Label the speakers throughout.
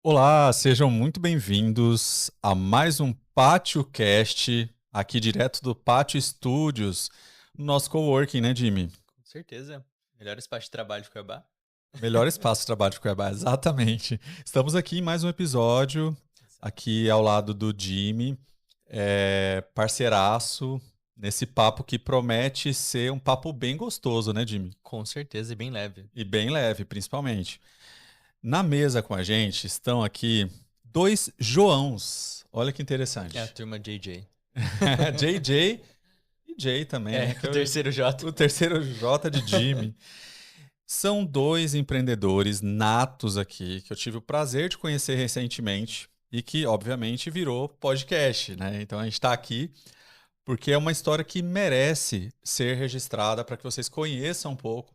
Speaker 1: Olá, sejam muito bem-vindos a mais um PátioCast, aqui direto do Pátio Studios, no nosso coworking, né, Jimmy?
Speaker 2: Com certeza. Melhor espaço de trabalho de Cuiabá.
Speaker 1: Melhor espaço de trabalho de Cuiabá, exatamente. Estamos aqui em mais um episódio, aqui ao lado do Jimmy, parceiraço, nesse papo que promete ser um papo bem gostoso, né, Jimmy?
Speaker 2: Com certeza e bem leve.
Speaker 1: E bem leve, principalmente. Na mesa com a gente estão aqui dois Joãos. Olha que interessante.
Speaker 2: É a turma JJ.
Speaker 1: JJ e Jay também, né?
Speaker 2: O terceiro J.
Speaker 1: O terceiro J de Jimmy. São dois empreendedores natos aqui que eu tive o prazer de conhecer recentemente e que, obviamente, virou podcast, né? Então a gente está aqui porque é uma história que merece ser registrada para que vocês conheçam um pouco,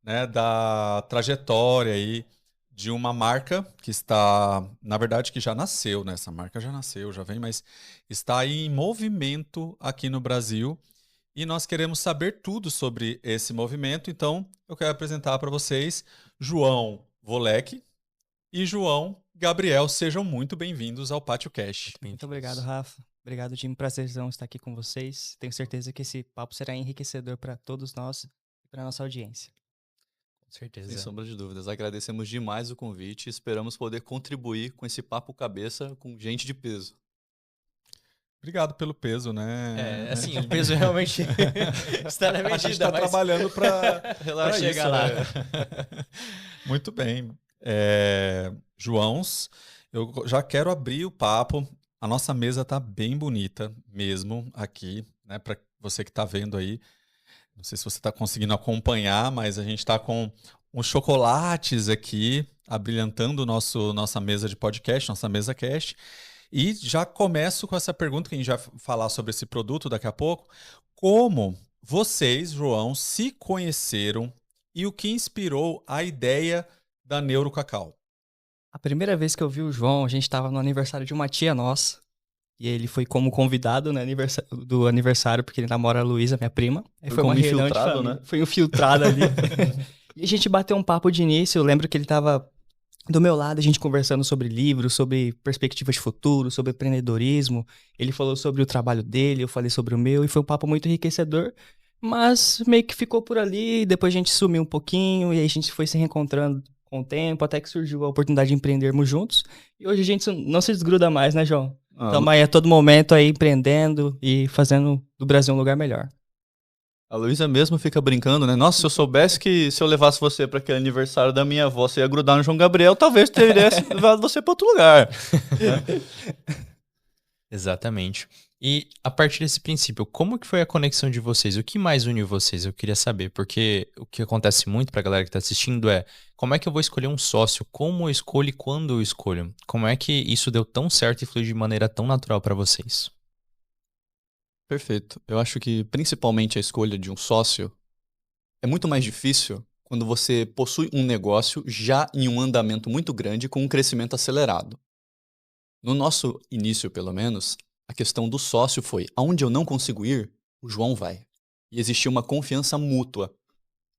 Speaker 1: né, da trajetória aí de uma marca que está, na verdade, que já nasceu, né? Essa marca já nasceu, já vem, mas está aí em movimento aqui no Brasil e nós queremos saber tudo sobre esse movimento. Então, eu quero apresentar para vocês João Volek e João Gabriel. Sejam muito bem-vindos ao Pátio Cash.
Speaker 3: Muito obrigado, Rafa. Obrigado, Jimmy. Prazerzão estar aqui com vocês. Tenho certeza que esse papo será enriquecedor para todos nós e para nossa audiência.
Speaker 2: Com certeza.
Speaker 4: Sem sombra de dúvidas. Agradecemos demais o convite e esperamos poder contribuir com esse papo cabeça com gente de peso.
Speaker 1: Obrigado pelo peso, né?
Speaker 2: Assim, o peso realmente está na medida.
Speaker 1: A gente está trabalhando para
Speaker 2: chegar
Speaker 1: isso,
Speaker 2: lá.
Speaker 1: né? Muito bem. Joãos, eu já quero abrir o papo. A nossa mesa está bem bonita mesmo aqui, né? Para você que está vendo aí. Não sei se você está conseguindo acompanhar, mas a gente está com uns chocolates aqui, abrilhantando nossa mesa de podcast, nossa mesa cast. E já começo com essa pergunta, que a gente vai falar sobre esse produto daqui a pouco. Como vocês, João, se conheceram e o que inspirou a ideia da Neurocacau?
Speaker 3: A primeira vez que eu vi o João, a gente estava no aniversário de uma tia nossa. E ele foi como convidado no do aniversário, porque ele namora a Luísa, minha prima. Aí foi uma
Speaker 4: como
Speaker 3: reunião de
Speaker 4: infiltrado,
Speaker 3: família.
Speaker 4: né?
Speaker 3: Foi infiltrado ali. E a gente bateu um papo de início. Eu lembro que ele estava do meu lado, a gente conversando sobre livros, sobre perspectivas de futuro, sobre empreendedorismo. Ele falou sobre o trabalho dele, eu falei sobre o meu, e foi um papo muito enriquecedor. Mas meio que ficou por ali, depois a gente sumiu um pouquinho, e aí a gente foi se reencontrando com o tempo, até que surgiu a oportunidade de empreendermos juntos. E hoje a gente não se desgruda mais, né, João? Estamos aí a todo momento aí empreendendo e fazendo do Brasil um lugar melhor.
Speaker 4: A Luísa mesmo fica brincando, né? Nossa, se eu soubesse que se eu levasse você para aquele aniversário da minha avó, você ia grudar no João Gabriel, talvez teria levado você para outro lugar.
Speaker 2: Exatamente. E a partir desse princípio, como que foi a conexão de vocês? O que mais uniu vocês? Eu queria saber, porque o que acontece muito pra galera que tá assistindo é como é que eu vou escolher um sócio? Como eu escolho e quando eu escolho? Como é que isso deu tão certo e fluiu de maneira tão natural pra vocês?
Speaker 4: Perfeito. Eu acho que principalmente a escolha de um sócio é muito mais difícil quando você possui um negócio já em um andamento muito grande com um crescimento acelerado. No nosso início, pelo menos, a questão do sócio foi: aonde eu não consigo ir, o João vai. E existia uma confiança mútua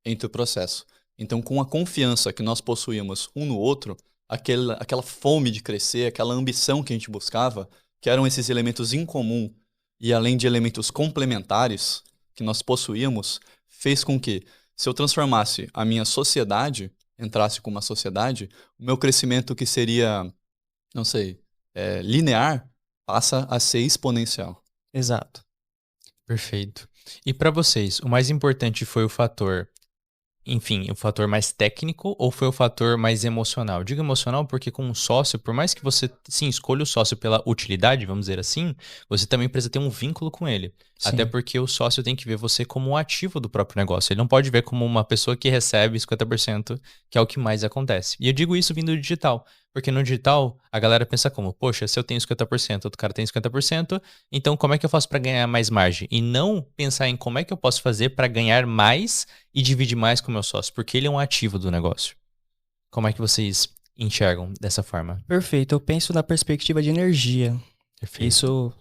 Speaker 4: entre o processo. Então, com a confiança que nós possuíamos um no outro, aquela fome de crescer, aquela ambição que a gente buscava, que eram esses elementos em comum e além de elementos complementares que nós possuíamos, fez com que, se eu transformasse a minha sociedade, entrasse com uma sociedade, o meu crescimento, que seria, não sei, linear, passa a ser exponencial.
Speaker 3: Exato.
Speaker 2: Perfeito. E pra vocês, o mais importante foi o fator, enfim, o fator mais técnico ou foi o fator mais emocional? Digo emocional porque com um sócio, por mais que você, sim, escolha o sócio pela utilidade, vamos dizer assim, você também precisa ter um vínculo com ele.
Speaker 3: Sim.
Speaker 2: Até porque o sócio tem que ver você como um ativo do próprio negócio. Ele não pode ver como uma pessoa que recebe 50%, que é o que mais acontece. E eu digo isso vindo do digital, porque no digital a galera pensa como, poxa, se eu tenho 50%, outro cara tem 50%, então como é que eu faço para ganhar mais margem? E não pensar em como é que eu posso fazer para ganhar mais e dividir mais com o meu sócio, porque ele é um ativo do negócio. Como é que vocês enxergam dessa forma?
Speaker 3: Perfeito. Eu penso na perspectiva de energia.
Speaker 2: Perfeito.
Speaker 3: Isso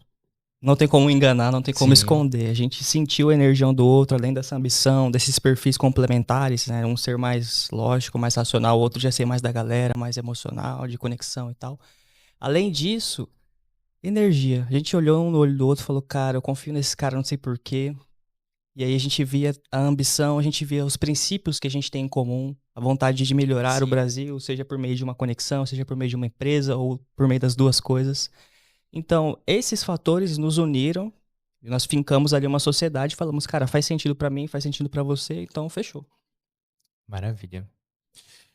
Speaker 3: Não tem como enganar, não tem como
Speaker 2: Sim.
Speaker 3: esconder. A gente sentiu a energia um do outro, além dessa ambição, desses perfis complementares, né? Um ser mais lógico, mais racional, o outro já ser mais da galera, mais emocional, de conexão e tal. Além disso, energia. A gente olhou um no olho do outro e falou, cara, eu confio nesse cara, não sei porquê. E aí a gente via a ambição, a gente via os princípios que a gente tem em comum, a vontade de melhorar o
Speaker 2: Sim.
Speaker 3: Brasil, seja por meio de uma conexão, seja por meio de uma empresa ou por meio das duas coisas. Então, esses fatores nos uniram e nós fincamos ali uma sociedade e falamos, cara, faz sentido pra mim, faz sentido pra você, então fechou.
Speaker 2: Maravilha.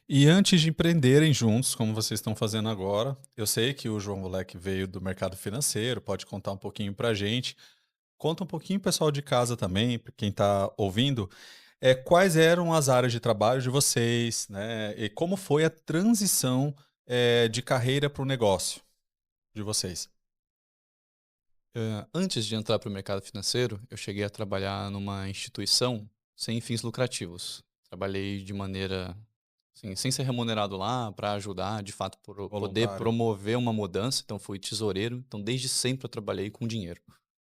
Speaker 1: E antes de empreenderem juntos, como vocês estão fazendo agora, eu sei que o João Moleque veio do mercado financeiro, pode contar um pouquinho pra gente. Conta um pouquinho, pessoal de casa também, para quem está ouvindo, quais eram as áreas de trabalho de vocês, né? E como foi a transição de carreira para o negócio de vocês?
Speaker 4: Antes de entrar para o mercado financeiro, eu cheguei a trabalhar numa instituição sem fins lucrativos. Trabalhei de maneira, assim, sem ser remunerado lá, para ajudar, de fato, poder
Speaker 1: Voluntário.
Speaker 4: promover uma mudança. Então, fui tesoureiro. Então, desde sempre eu trabalhei com dinheiro,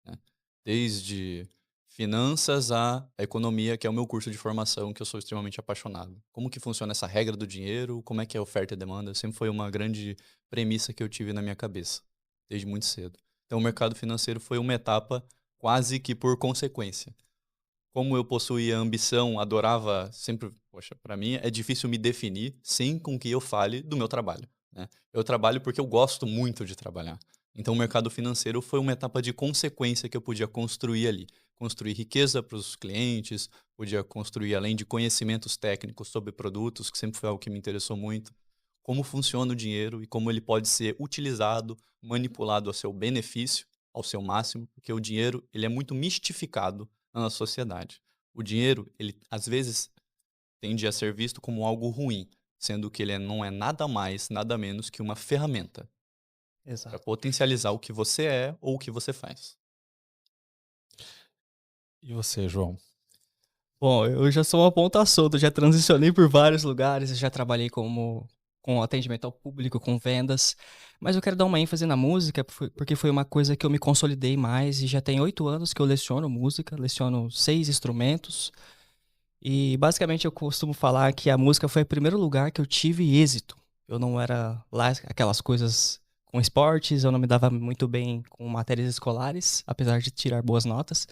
Speaker 4: né? Desde finanças à economia, que é o meu curso de formação, que eu sou extremamente apaixonado. Como que funciona essa regra do dinheiro, como é que é a oferta e demanda, sempre foi uma grande premissa que eu tive na minha cabeça, desde muito cedo. Então, o mercado financeiro foi uma etapa quase que por consequência. Como eu possuía ambição, adorava sempre, poxa, para mim é difícil me definir sem com que eu fale do meu trabalho, né? Eu trabalho porque eu gosto muito de trabalhar. Então, o mercado financeiro foi uma etapa de consequência que eu podia construir ali. Construir riqueza para os clientes, podia construir, além de conhecimentos técnicos sobre produtos, que sempre foi algo que me interessou muito, como funciona o dinheiro e como ele pode ser utilizado, manipulado a seu benefício, ao seu máximo, porque o dinheiro ele é muito mistificado na nossa sociedade. O dinheiro, ele às vezes tende a ser visto como algo ruim, sendo que ele não é nada mais, nada menos que uma ferramenta para
Speaker 3: Exato.
Speaker 4: potencializar o que você é ou o que você faz.
Speaker 1: E você, João?
Speaker 3: Bom, eu já sou uma ponta solta, já transicionei por vários lugares, já trabalhei com atendimento ao público, com vendas, mas eu quero dar uma ênfase na música, porque foi uma coisa que eu me consolidei mais e já tem 8 anos que eu leciono música, leciono 6 instrumentos, e basicamente eu costumo falar que a música foi o primeiro lugar que eu tive êxito. Eu não era lá aquelas coisas com esportes, eu não me dava muito bem com matérias escolares, apesar de tirar boas notas.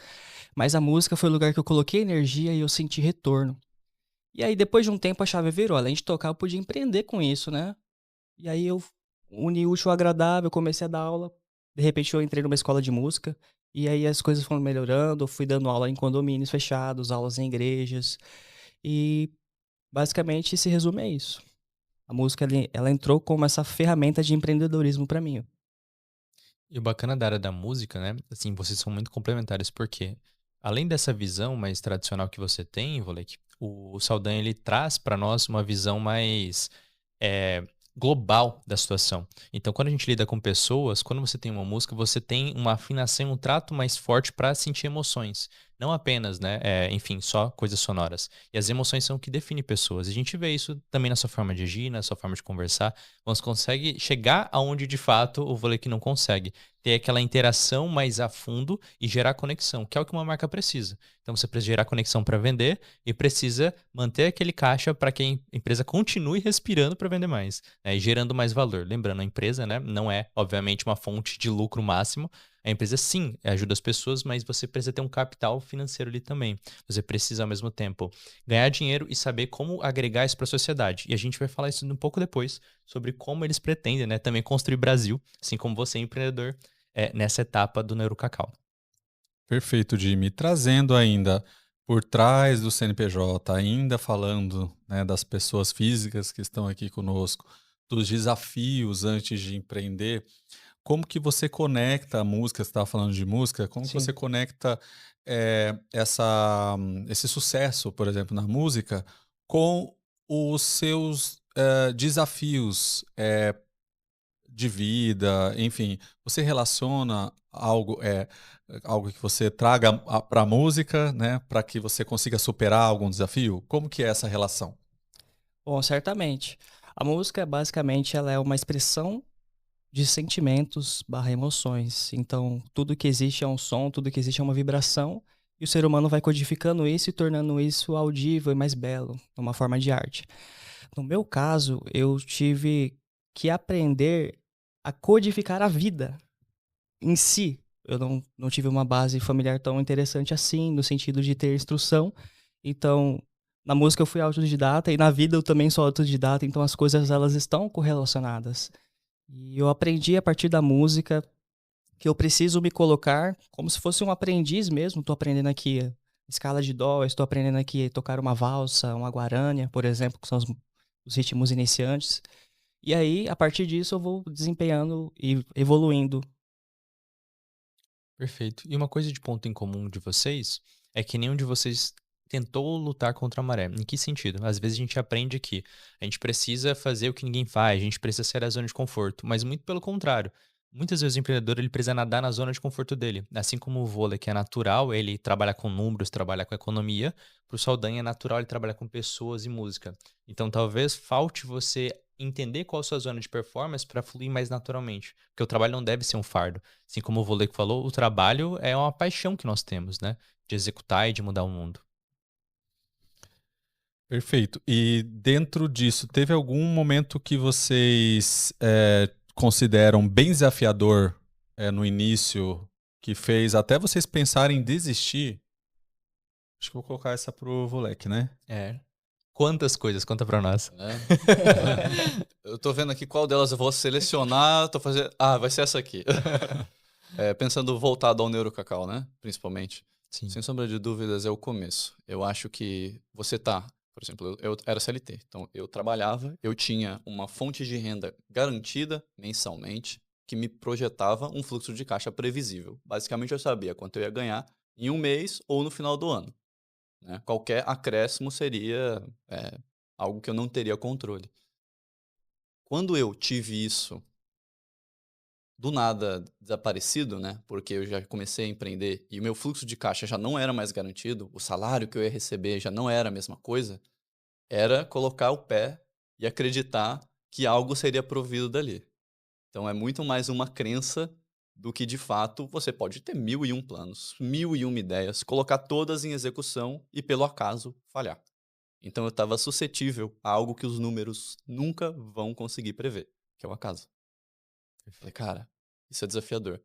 Speaker 3: Mas a música foi o lugar que eu coloquei energia e eu senti retorno. E aí, depois de um tempo, a chave virou. Além de tocar, eu podia empreender com isso, né? E aí eu uni o útil ao agradável, comecei a dar aula. De repente, eu entrei numa escola de música. E aí as coisas foram melhorando. Eu fui dando aula em condomínios fechados, aulas em igrejas. E basicamente se resume a isso. A música, ela entrou como essa ferramenta de empreendedorismo pra mim.
Speaker 2: E o bacana da área da música, né? Assim, vocês são muito complementares, porque além dessa visão mais tradicional que você tem, Volek, o Saldanha ele traz para nós uma visão mais global da situação. Então, quando a gente lida com pessoas, quando você tem uma música, você tem uma afinação, um trato mais forte para sentir emoções. Não apenas, né? Enfim, só coisas sonoras. E as emoções são o que define pessoas. E a gente vê isso também na sua forma de agir, na sua forma de conversar. Você consegue chegar aonde de fato o Volek não consegue. Ter aquela interação mais a fundo e gerar conexão, que é o que uma marca precisa. Então você precisa gerar conexão para vender e precisa manter aquele caixa para que a empresa continue respirando para vender mais, né, e gerando mais valor. Lembrando, a empresa, né, não é, obviamente, uma fonte de lucro máximo. A empresa, sim, ajuda as pessoas, mas você precisa ter um capital financeiro ali também. Você precisa, ao mesmo tempo, ganhar dinheiro e saber como agregar isso para a sociedade. E a gente vai falar isso um pouco depois, sobre como eles pretendem, né, também construir Brasil, assim como você, empreendedor, nessa etapa do Neurocacau.
Speaker 1: Perfeito, Jimmy. Trazendo ainda por trás do CNPJ, ainda falando, né, das pessoas físicas que estão aqui conosco, dos desafios antes de empreender, como que você conecta a música, você estava falando de música, como que
Speaker 3: Sim.
Speaker 1: você conecta esse sucesso, por exemplo, na música, com os seus desafios de vida, enfim, você relaciona algo que você traga para a música, né, para que você consiga superar algum desafio? Como que é essa relação?
Speaker 3: Bom, certamente. A música, basicamente, ela é uma expressão de sentimentos barra emoções. Então, tudo que existe é um som, tudo que existe é uma vibração, e o ser humano vai codificando isso e tornando isso audível e mais belo, uma forma de arte. No meu caso, eu tive que aprender a codificar a vida em si. Eu não tive uma base familiar tão interessante assim, no sentido de ter instrução. Então, na música eu fui autodidata e na vida eu também sou autodidata, então as coisas elas estão correlacionadas. E eu aprendi a partir da música que eu preciso me colocar como se fosse um aprendiz mesmo. Estou aprendendo aqui a escala de dó, estou aprendendo aqui a tocar uma valsa, uma guarânia, por exemplo, que são os ritmos iniciantes. E aí, a partir disso, eu vou desempenhando e evoluindo.
Speaker 2: Perfeito. E uma coisa de ponto em comum de vocês é que nenhum de vocês tentou lutar contra a maré. Em que sentido? Às vezes a gente aprende que a gente precisa fazer o que ninguém faz, a gente precisa sair da zona de conforto, mas muito pelo contrário. Muitas vezes o empreendedor ele precisa nadar na zona de conforto dele. Assim como o vôlei, que é natural, ele trabalha com números, trabalha com economia. Para o Saldanha é natural ele trabalhar com pessoas e música. Então talvez falte você entender qual a sua zona de performance para fluir mais naturalmente. Porque o trabalho não deve ser um fardo. Assim como o Voleco falou, o trabalho é uma paixão que nós temos, né? De executar e de mudar o mundo.
Speaker 1: Perfeito. E dentro disso, teve algum momento que vocês consideram bem desafiador no início, que fez até vocês pensarem em desistir? Acho que vou colocar essa pro Volek, né?
Speaker 2: É. Quantas coisas? Conta pra nós.
Speaker 4: Eu tô vendo aqui qual delas eu vou selecionar. Tô fazendo. Ah, vai ser essa aqui. Pensando voltado ao Neurocacau, né? Principalmente.
Speaker 2: Sim.
Speaker 4: Sem sombra de dúvidas, é o começo. Eu acho que você tá. Por exemplo, eu era CLT. Então, eu trabalhava, eu tinha uma fonte de renda garantida mensalmente, que me projetava um fluxo de caixa previsível. Basicamente, eu sabia quanto eu ia ganhar em um mês ou no final do ano. Né? Qualquer acréscimo seria algo que eu não teria controle. Quando eu tive isso do nada desaparecido, né? Porque eu já comecei a empreender e o meu fluxo de caixa já não era mais garantido, o salário que eu ia receber já não era a mesma coisa, era colocar o pé e acreditar que algo seria provido dali. Então é muito mais uma crença do que de fato você pode ter 1001 planos, 1001 ideias, colocar todas em execução e pelo acaso falhar. Então eu estava suscetível a algo que os números nunca vão conseguir prever, que é o acaso. Eu falei, cara, isso é desafiador.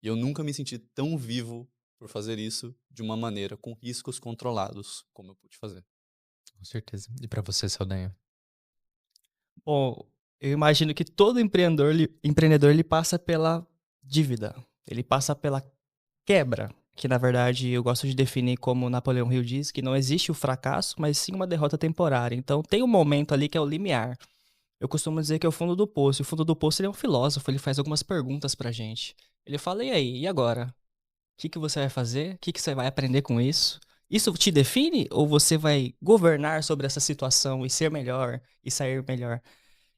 Speaker 4: E eu nunca me senti tão vivo por fazer isso de uma maneira com riscos controlados como eu pude fazer.
Speaker 2: Com certeza. E pra você, Saldanha?
Speaker 3: Bom, eu imagino que todo empreendedor ele passa pela dívida. Ele passa pela quebra, que na verdade eu gosto de definir como Napoleão Hill diz, que não existe o fracasso, mas sim uma derrota temporária. Então tem um momento ali que é o limiar. Eu costumo dizer que é o fundo do poço. O fundo do poço ele é um filósofo, ele faz algumas perguntas pra gente. Ele fala, e aí, e agora? O que você vai fazer? O que você vai aprender com isso? Isso te define ou você vai governar sobre essa situação e ser melhor e sair melhor?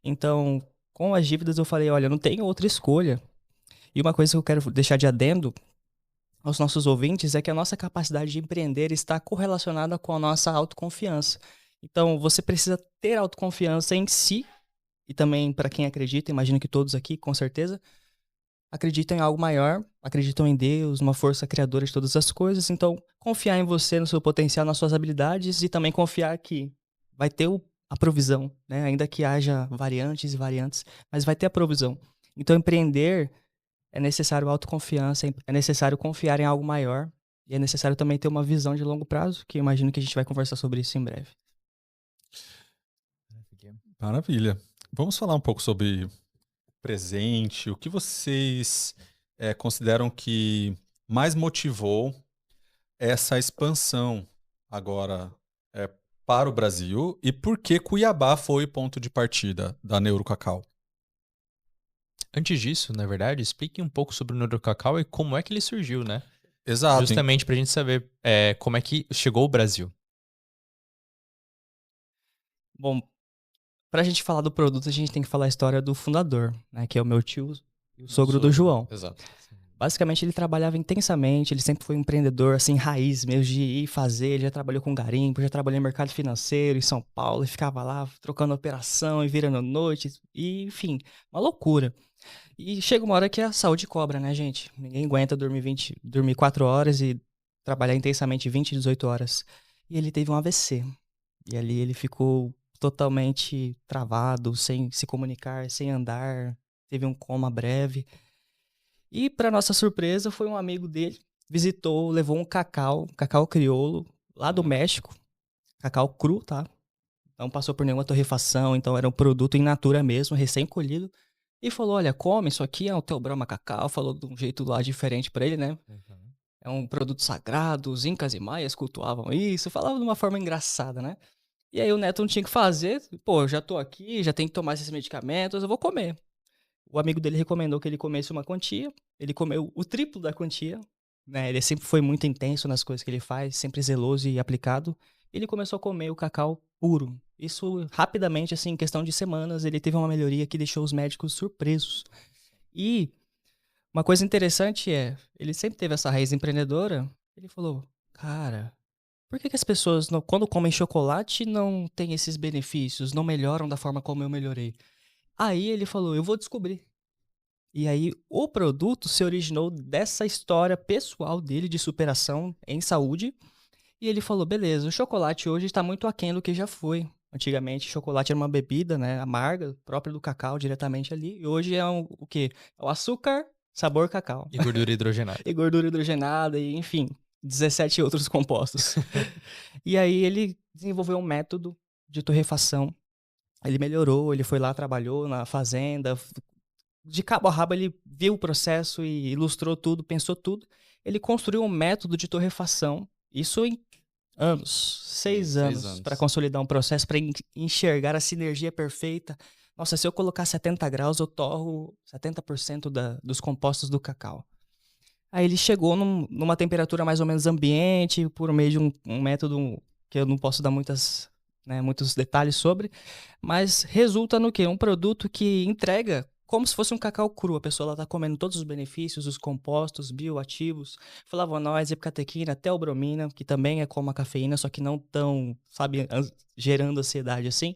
Speaker 3: Então, com as dívidas eu falei, olha, eu não tenho outra escolha. E uma coisa que eu quero deixar de adendo aos nossos ouvintes é que a nossa capacidade de empreender está correlacionada com a nossa autoconfiança. Então, você precisa ter autoconfiança em si e também para quem acredita, imagino que todos aqui, com certeza, acreditam em algo maior, acreditam em Deus, uma força criadora de todas as coisas. Então, confiar em você, no seu potencial, nas suas habilidades e também confiar que vai ter a provisão, né? Ainda que haja variantes e variantes, mas vai ter a provisão. Então, empreender é necessário autoconfiança, é necessário confiar em algo maior e é necessário também ter uma visão de longo prazo, que eu imagino que a gente vai conversar sobre isso em breve.
Speaker 1: Maravilha. Vamos falar um pouco sobre o presente, o que vocês consideram que mais motivou essa expansão agora para o Brasil e por que Cuiabá foi o ponto de partida da Neurocacau?
Speaker 2: Antes disso, na verdade, explique um pouco sobre o Neurocacau e como é que ele surgiu, né?
Speaker 1: Exato.
Speaker 2: Justamente pra gente saber como é que chegou ao Brasil.
Speaker 3: Bom, pra gente falar do produto, a gente tem que falar a história do fundador, né? Que é o meu tio e o sogro do João.
Speaker 4: Exato.
Speaker 3: Basicamente, ele trabalhava intensamente, ele sempre foi um empreendedor, assim, raiz mesmo, de ir fazer. Ele já trabalhou com garimpo, já trabalhou em mercado financeiro em São Paulo, e ficava lá trocando operação e virando noite, e enfim, uma loucura. E chega uma hora que a saúde cobra, né, gente? Ninguém aguenta dormir 4 horas e trabalhar intensamente 20, 18 horas. E ele teve um AVC. E ali ele ficou totalmente travado, sem se comunicar, sem andar, teve um coma breve. E, para nossa surpresa, foi um amigo dele, visitou, levou um cacau crioulo, lá do México, cacau cru, tá? Não passou por nenhuma torrefação, então era um produto in natura mesmo, recém-colhido. E falou, olha, come, isso aqui é o teu Brahma Cacau. Falou de um jeito lá diferente pra ele, né? É um produto sagrado, os incas e maias cultuavam isso. Falava de uma forma engraçada, né? E aí o Neto não tinha o que fazer. Pô, eu já tô aqui, já tenho que tomar esses medicamentos, eu vou comer. O amigo dele recomendou que ele comesse uma quantia. Ele comeu o triplo da quantia, né? Ele sempre foi muito intenso nas coisas que ele faz, sempre zeloso e aplicado. Ele começou a comer o cacau puro. Isso rapidamente, assim, em questão de semanas, ele teve uma melhoria que deixou os médicos surpresos. E uma coisa interessante é, ele sempre teve essa raiz empreendedora. Ele falou, cara, por que as pessoas, quando comem chocolate, não têm esses benefícios, não melhoram da forma como eu melhorei? Aí ele falou, eu vou descobrir. E aí o produto se originou dessa história pessoal dele de superação em saúde. E ele falou, beleza, o chocolate hoje está muito aquém do que já foi. Antigamente, chocolate era uma bebida, né, amarga, própria do cacau, diretamente ali. E hoje é o quê? É o açúcar, sabor cacau.
Speaker 2: E gordura hidrogenada.
Speaker 3: E gordura hidrogenada, e enfim, 17 outros compostos. E aí ele desenvolveu um método de torrefação. Ele melhorou, ele foi lá, trabalhou na fazenda. De cabo a rabo, ele viu o processo e ilustrou tudo, pensou tudo. Ele construiu um método de torrefação. Isso em anos, 6 anos, para consolidar um processo, para enxergar a sinergia perfeita. Nossa, se eu colocar 70 graus, eu torro 70% dos compostos do cacau. Aí ele chegou numa temperatura mais ou menos ambiente, por meio de um método que eu não posso dar muitos detalhes sobre, mas resulta no quê? Um produto que entrega como se fosse um cacau cru. A pessoa está comendo todos os benefícios, os compostos, bioativos, flavonoides, epicatequina, teobromina, que também é como a cafeína, só que não tão, sabe, gerando ansiedade assim.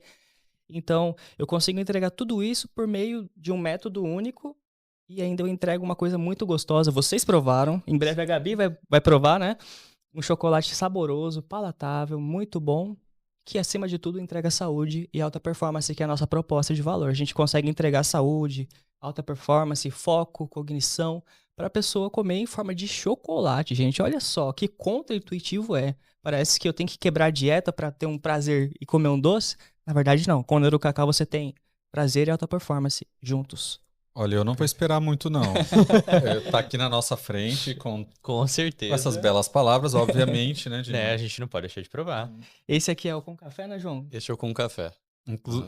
Speaker 3: Então, eu consigo entregar tudo isso por meio de um método único e ainda eu entrego uma coisa muito gostosa. Vocês provaram, em breve a Gabi vai provar, né? Um chocolate saboroso, palatável, muito bom, que acima de tudo entrega saúde e alta performance, que é a nossa proposta de valor. A gente consegue entregar saúde, alta performance, foco, cognição, para a pessoa comer em forma de chocolate, gente. Olha só, que contra-intuitivo é. Parece que eu tenho que quebrar a dieta para ter um prazer e comer um doce. Na verdade, não. Com o Neurocacau você tem prazer e alta performance juntos.
Speaker 1: Olha, eu não vou esperar muito, não. Tá aqui na nossa frente com
Speaker 2: certeza.
Speaker 1: essas belas palavras, obviamente, né, Jimmy?
Speaker 2: A gente não pode deixar de provar.
Speaker 3: Esse aqui é o com café, né, João?
Speaker 4: Esse é o com café.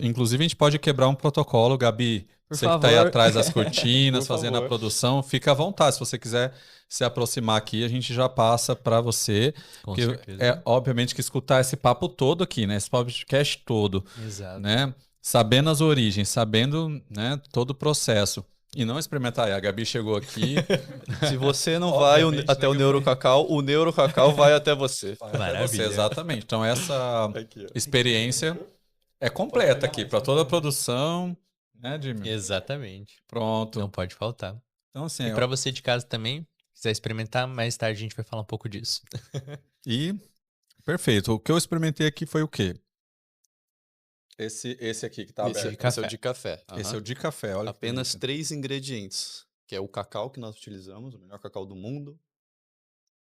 Speaker 1: Inclusive, a gente pode quebrar um protocolo, Gabi.
Speaker 3: Por
Speaker 1: você
Speaker 3: favor.
Speaker 1: que tá aí atrás das cortinas,
Speaker 3: Por
Speaker 1: fazendo
Speaker 3: favor.
Speaker 1: a produção, fica à vontade. Se você quiser se aproximar aqui, a gente já passa para você.
Speaker 2: Com
Speaker 1: Que
Speaker 2: certeza.
Speaker 1: é, obviamente, que escutar esse papo todo aqui, né? Esse podcast todo,
Speaker 2: Exato.
Speaker 1: né? Sabendo as origens, sabendo, né, todo o processo. E não experimentar. A Gabi chegou aqui.
Speaker 4: Se você não vai
Speaker 1: Obviamente,
Speaker 4: até
Speaker 1: né,
Speaker 4: o
Speaker 1: que
Speaker 4: Neurocacau, o Neurocacau vai até você.
Speaker 1: Vai até
Speaker 2: Maravilha.
Speaker 1: você, exatamente. Então, essa
Speaker 4: Aqui, ó.
Speaker 1: experiência é completa aqui para toda a produção, né, Jimmy?
Speaker 2: Exatamente.
Speaker 1: Pronto.
Speaker 2: Não pode faltar.
Speaker 1: Então, assim,
Speaker 2: E para você de casa também, quiser experimentar, mais tarde a gente vai falar um pouco disso.
Speaker 1: e perfeito. O que eu experimentei aqui foi o quê? Esse aqui que tá
Speaker 4: Esse,
Speaker 1: aberto.
Speaker 4: esse é o de café.
Speaker 1: Esse é o de café, olha. que
Speaker 4: Apenas
Speaker 1: delícia.
Speaker 4: 3 ingredientes, que é o cacau que nós utilizamos, o melhor cacau do mundo,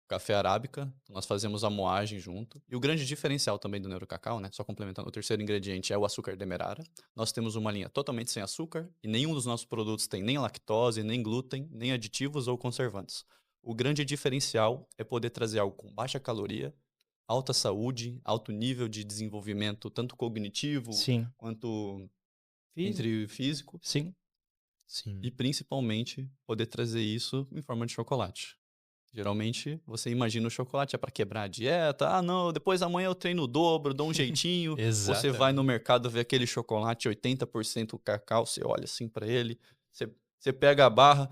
Speaker 4: café arábica, nós fazemos a moagem junto. E o grande diferencial também do Neurocacau, né, só complementando, o terceiro ingrediente é o açúcar demerara. Nós temos uma linha totalmente sem açúcar e nenhum dos nossos produtos tem nem lactose, nem glúten, nem aditivos ou conservantes. O grande diferencial é poder trazer algo com baixa caloria, alta saúde, alto nível de desenvolvimento, tanto cognitivo
Speaker 3: Sim.
Speaker 4: quanto
Speaker 3: Físico.
Speaker 4: entre físico,
Speaker 3: Sim.
Speaker 2: Sim.
Speaker 4: e principalmente poder trazer isso em forma de chocolate. Geralmente você imagina o chocolate é para quebrar a dieta. Ah, não, depois amanhã eu treino o dobro, dou um jeitinho. Você vai no mercado ver aquele chocolate 80% cacau, você olha assim para ele, você pega a barra,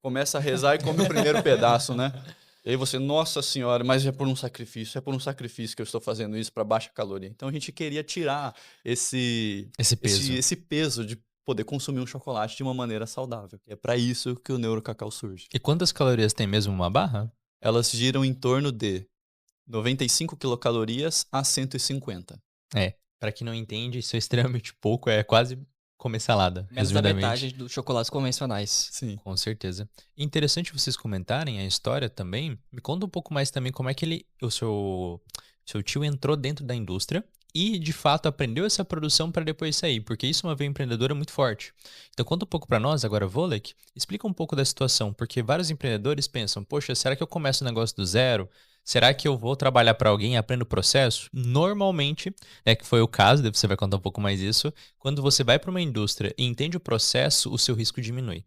Speaker 4: começa a rezar e come o primeiro pedaço, né? E aí você, nossa senhora, mas é por um sacrifício que eu estou fazendo isso para baixa caloria. Então a gente queria tirar esse peso de poder consumir um chocolate de uma maneira saudável. É para isso que o NeuroCacau surge.
Speaker 2: E quantas calorias tem mesmo uma barra?
Speaker 4: Elas giram em torno de 95 quilocalorias a 150.
Speaker 2: Pra quem não entende, isso é extremamente pouco, é quase comer salada,
Speaker 3: Menos da
Speaker 2: resumidamente.
Speaker 3: metade dos chocolates convencionais.
Speaker 4: Sim.
Speaker 2: Com certeza. Interessante vocês comentarem a história também. Me conta um pouco mais também como é que o seu tio entrou dentro da indústria e, de fato, aprendeu essa produção para depois sair, porque isso é uma veia empreendedora muito forte. Então, conta um pouco para nós agora, Volek, explica um pouco da situação, porque vários empreendedores pensam, poxa, será que eu começo um negócio do zero? Será que eu vou trabalhar para alguém e aprendo o processo? Normalmente, que foi o caso, você vai contar um pouco mais isso, quando você vai para uma indústria e entende o processo, o seu risco diminui.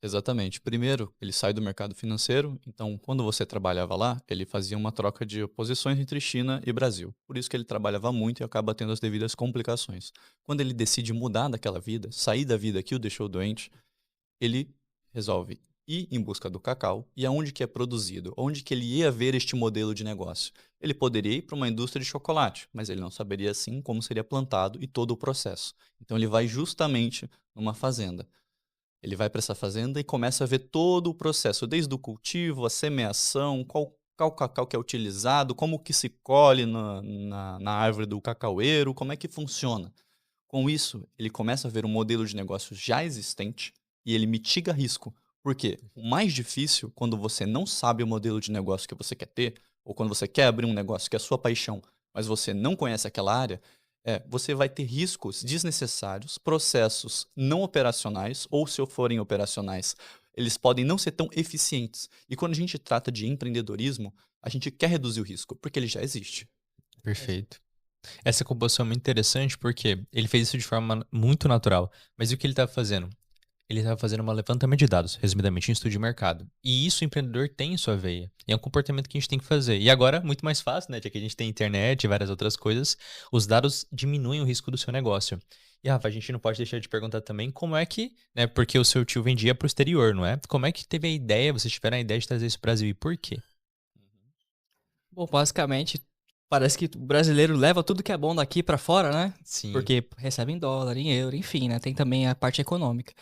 Speaker 4: Exatamente. Primeiro, ele sai do mercado financeiro, então quando você trabalhava lá, ele fazia uma troca de posições entre China e Brasil. Por isso que ele trabalhava muito e acaba tendo as devidas complicações. Quando ele decide mudar daquela vida, sair da vida que o deixou doente, ele resolve ir em busca do cacau e aonde que é produzido, onde que ele ia ver este modelo de negócio. Ele poderia ir para uma indústria de chocolate, mas ele não saberia assim como seria plantado e todo o processo. Então ele vai justamente numa fazenda. Ele vai para essa fazenda e começa a ver todo o processo, desde o cultivo, a semeação, qual cacau que é utilizado, como que se colhe na árvore do cacaueiro, como é que funciona. Com isso, ele começa a ver um modelo de negócio já existente e ele mitiga risco. Por quê? O mais difícil, quando você não sabe o modelo de negócio que você quer ter, ou quando você quer abrir um negócio que é a sua paixão, mas você não conhece aquela área, você vai ter riscos desnecessários, processos não operacionais, ou se forem operacionais, eles podem não ser tão eficientes. E quando a gente trata de empreendedorismo, a gente quer reduzir o risco, porque ele já existe.
Speaker 2: Perfeito. Essa composição é muito interessante porque ele fez isso de forma muito natural. Mas e o que ele estava fazendo? Ele estava fazendo um levantamento de dados, resumidamente, em estudo de mercado. E isso o empreendedor tem em sua veia. E é um comportamento que a gente tem que fazer. E agora, muito mais fácil, né? Já que a gente tem internet e várias outras coisas, os dados diminuem o risco do seu negócio. E, Rafa, a gente não pode deixar de perguntar também como é que, né? Porque o seu tio vendia para o exterior, não é? Como é que teve a ideia, vocês tiveram a ideia de trazer isso para o Brasil e por quê?
Speaker 3: Bom, basicamente, parece que o brasileiro leva tudo que é bom daqui pra fora, né?
Speaker 2: Sim.
Speaker 3: Porque recebe em dólar, em euro, enfim, né? Tem também a parte econômica.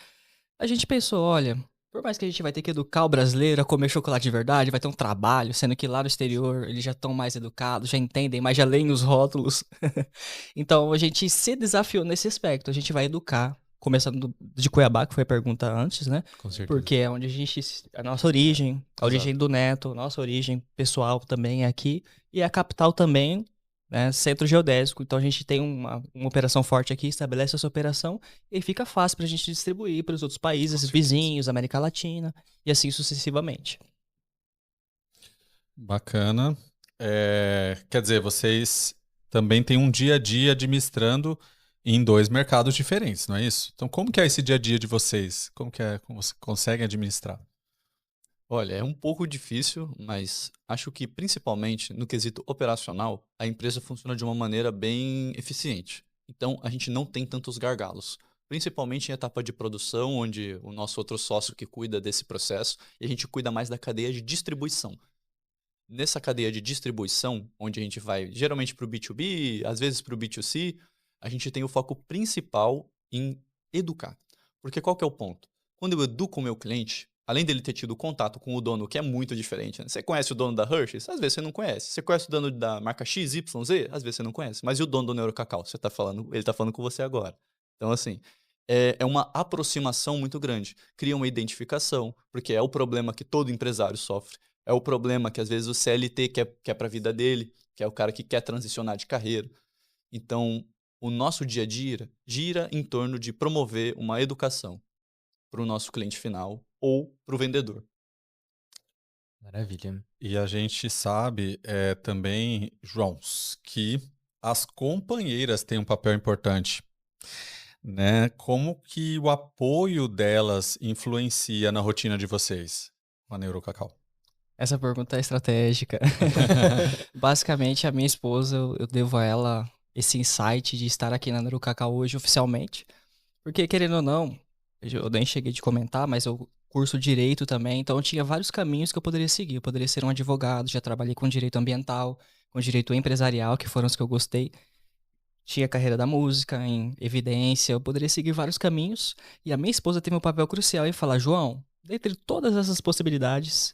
Speaker 3: A gente pensou, olha, por mais que a gente vai ter que educar o brasileiro a comer chocolate de verdade, vai ter um trabalho, sendo que lá no exterior eles já estão mais educados, já entendem, mas já leem os rótulos. Então a gente se desafiou nesse aspecto. A gente vai educar, começando de Cuiabá, que foi a pergunta antes, né?
Speaker 2: Com certeza.
Speaker 3: Porque é onde a nossa origem, a origem do Neto, nossa origem pessoal também é aqui, e a capital também, né, centro geodésico. Então a gente tem uma operação forte aqui, estabelece essa operação e fica fácil para a gente distribuir para os outros países vizinhos, América Latina e assim sucessivamente.
Speaker 1: Bacana. Quer dizer, vocês também têm um dia a dia administrando em 2 mercados diferentes, não é isso? Então, como que é esse dia a dia de vocês? Como você consegue administrar?
Speaker 4: Olha, é um pouco difícil, mas acho que principalmente no quesito operacional, a empresa funciona de uma maneira bem eficiente. Então, a gente não tem tantos gargalos. Principalmente em etapa de produção, onde o nosso outro sócio que cuida desse processo, e a gente cuida mais da cadeia de distribuição. Nessa cadeia de distribuição, onde a gente vai geralmente para o B2B, às vezes para o B2C, a gente tem o foco principal em educar. Porque qual que é o ponto? Quando eu educo o meu cliente, além dele ter tido contato com o dono, que é muito diferente, né? Você conhece o dono da Hershey's? Às vezes você não conhece. Você conhece o dono da marca XYZ? Às vezes você não conhece. Mas e o dono do NeuroCacau? Ele tá falando com você agora. Então, assim, é uma aproximação muito grande. Cria uma identificação, porque é o problema que todo empresário sofre. É o problema que, às vezes, o CLT quer para a vida dele, que é o cara que quer transicionar de carreira. Então, o nosso dia a dia gira em torno de promover uma educação para o nosso cliente final ou para o vendedor.
Speaker 2: Maravilha.
Speaker 1: E a gente sabe também, João, que as companheiras têm um papel importante, né? Como que o apoio delas influencia na rotina de vocês, com a NeuroCacau?
Speaker 3: Essa pergunta é estratégica. Basicamente, a minha esposa, eu devo a ela esse insight de estar aqui na NeuroCacau hoje oficialmente. Porque, querendo ou não, eu nem cheguei de comentar, mas eu curso direito também, então tinha vários caminhos que eu poderia seguir. Eu poderia ser um advogado, já trabalhei com direito ambiental, com direito empresarial, que foram os que eu gostei. Tinha a carreira da música em evidência, eu poderia seguir vários caminhos. E a minha esposa teve um papel crucial em falar: João, dentre todas essas possibilidades,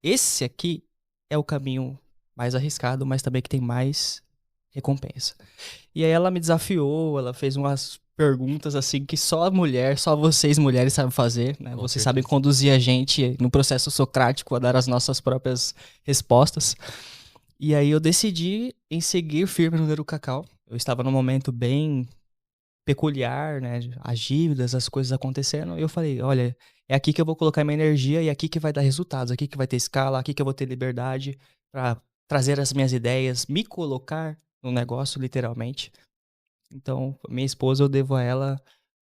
Speaker 3: esse aqui é o caminho mais arriscado, mas também que tem mais recompensa. E aí ela me desafiou, ela fez umas perguntas assim que só a mulher, só vocês mulheres sabem fazer, né?
Speaker 2: Com
Speaker 3: Vocês
Speaker 2: certeza.
Speaker 3: sabem conduzir a gente no processo socrático a dar as nossas próprias respostas. E aí eu decidi em seguir firme no Neurocacau. Eu estava num momento bem peculiar, né? As dívidas, as coisas acontecendo. E eu falei, olha, é aqui que eu vou colocar minha energia e é aqui que vai dar resultados, aqui que vai ter escala, aqui que eu vou ter liberdade para trazer as minhas ideias, me colocar no negócio, literalmente. Então, minha esposa, eu devo a ela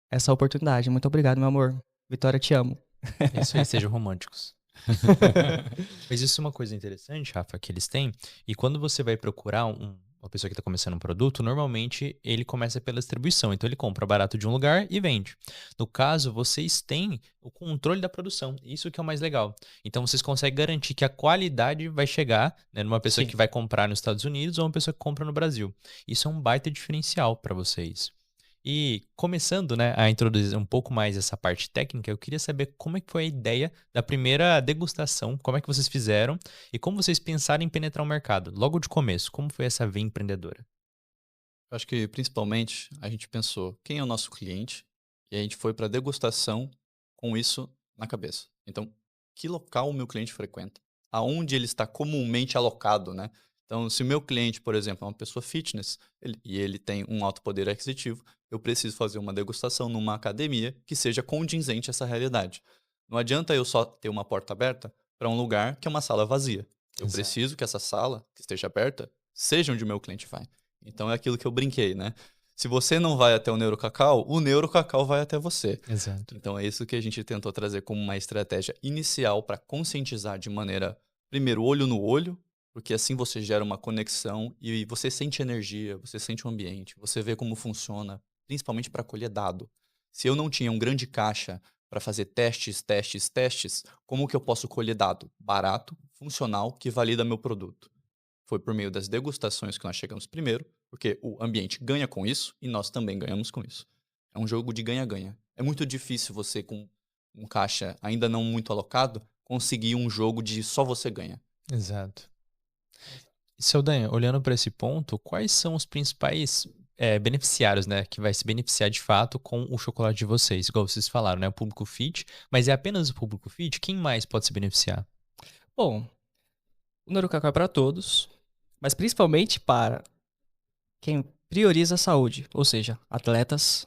Speaker 3: essa oportunidade. Muito obrigado, meu amor. Vitória, te amo.
Speaker 2: É isso aí, sejam românticos. Mas isso é uma coisa interessante, Rafa, que eles têm. E quando você vai procurar uma pessoa que está começando um produto, normalmente ele começa pela distribuição. Então ele compra barato de um lugar e vende. No caso, vocês têm o controle da produção. Isso que é o mais legal. Então vocês conseguem garantir que a qualidade vai chegar, né, numa pessoa
Speaker 3: Sim.
Speaker 2: que vai comprar nos Estados Unidos ou uma pessoa que compra no Brasil. Isso é um baita diferencial para vocês. E começando, né, a introduzir um pouco mais essa parte técnica, eu queria saber como é que foi a ideia da primeira degustação, como é que vocês fizeram e como vocês pensaram em penetrar o mercado, logo de começo, como foi essa veia empreendedora?
Speaker 4: Eu acho que, principalmente, a gente pensou quem é o nosso cliente e a gente foi para degustação com isso na cabeça. Então, que local o meu cliente frequenta? Aonde ele está comumente alocado, né? Então, se o meu cliente, por exemplo, é uma pessoa fitness e ele tem um alto poder aquisitivo, eu preciso fazer uma degustação numa academia que seja condizente a essa realidade. Não adianta eu só ter uma porta aberta para um lugar que é uma sala vazia. Eu
Speaker 2: Exato.
Speaker 4: preciso que essa sala, que esteja aberta, seja onde o meu cliente vai. Então é aquilo que eu brinquei, né? Se você não vai até o Neurocacau, o Neurocacau vai até você.
Speaker 2: Exato.
Speaker 4: Então é isso que a gente tentou trazer como uma estratégia inicial para conscientizar de maneira, primeiro, olho no olho, porque assim você gera uma conexão e você sente energia, você sente o ambiente, você vê como funciona, principalmente para colher dado. Se eu não tinha um grande caixa para fazer testes, como que eu posso colher dado barato, funcional, que valida meu produto? Foi por meio das degustações que nós chegamos primeiro, porque o ambiente ganha com isso e nós também ganhamos com isso. É um jogo de ganha-ganha. É muito difícil você, com um caixa ainda não muito alocado, conseguir um jogo de só você ganha.
Speaker 2: Exato. E, Saldanha, olhando para esse ponto, quais são os principais beneficiários, né, que vai se beneficiar de fato com o chocolate de vocês? Igual vocês falaram, né, o público fit, mas é apenas o público fit? Quem mais pode se beneficiar?
Speaker 3: Bom, o Neurocacau é para todos, mas principalmente para quem prioriza a saúde, ou seja, atletas,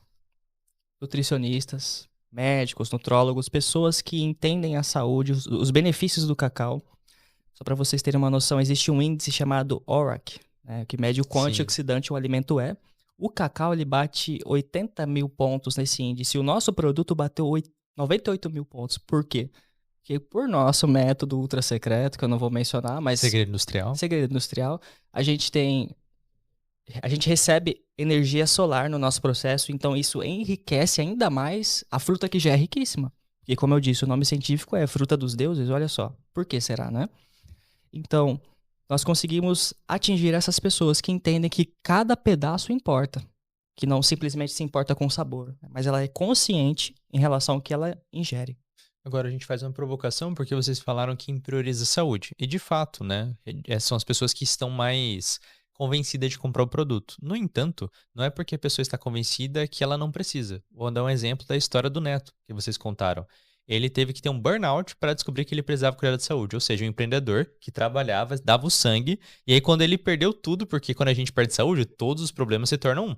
Speaker 3: nutricionistas, médicos, nutrólogos, pessoas que entendem a saúde, os benefícios do cacau. Só para vocês terem uma noção, existe um índice chamado ORAC, né, que mede o quão
Speaker 2: Sim.
Speaker 3: antioxidante o alimento é. O cacau ele bate 80 mil pontos nesse índice. O nosso produto bateu 98 mil pontos. Por quê? Porque por nosso método ultra secreto, que eu não vou mencionar, mas
Speaker 2: Segredo industrial?
Speaker 3: segredo industrial, a gente recebe energia solar no nosso processo, então isso enriquece ainda mais a fruta que já é riquíssima. E como eu disse, o nome científico é fruta dos deuses, olha só. Por que será, né? Então, nós conseguimos atingir essas pessoas que entendem que cada pedaço importa, que não simplesmente se importa com o sabor, mas ela é consciente em relação ao que ela ingere.
Speaker 2: Agora a gente faz uma provocação porque vocês falaram que prioriza a saúde. E de fato, né? São as pessoas que estão mais convencidas de comprar o produto. No entanto, não é porque a pessoa está convencida que ela não precisa. Vou dar um exemplo da história do Neto, que vocês contaram. Ele teve que ter um burnout para descobrir que ele precisava cuidar da saúde. Ou seja, um empreendedor que trabalhava, dava o sangue. E aí quando ele perdeu tudo, porque quando a gente perde saúde, todos os problemas se tornam um.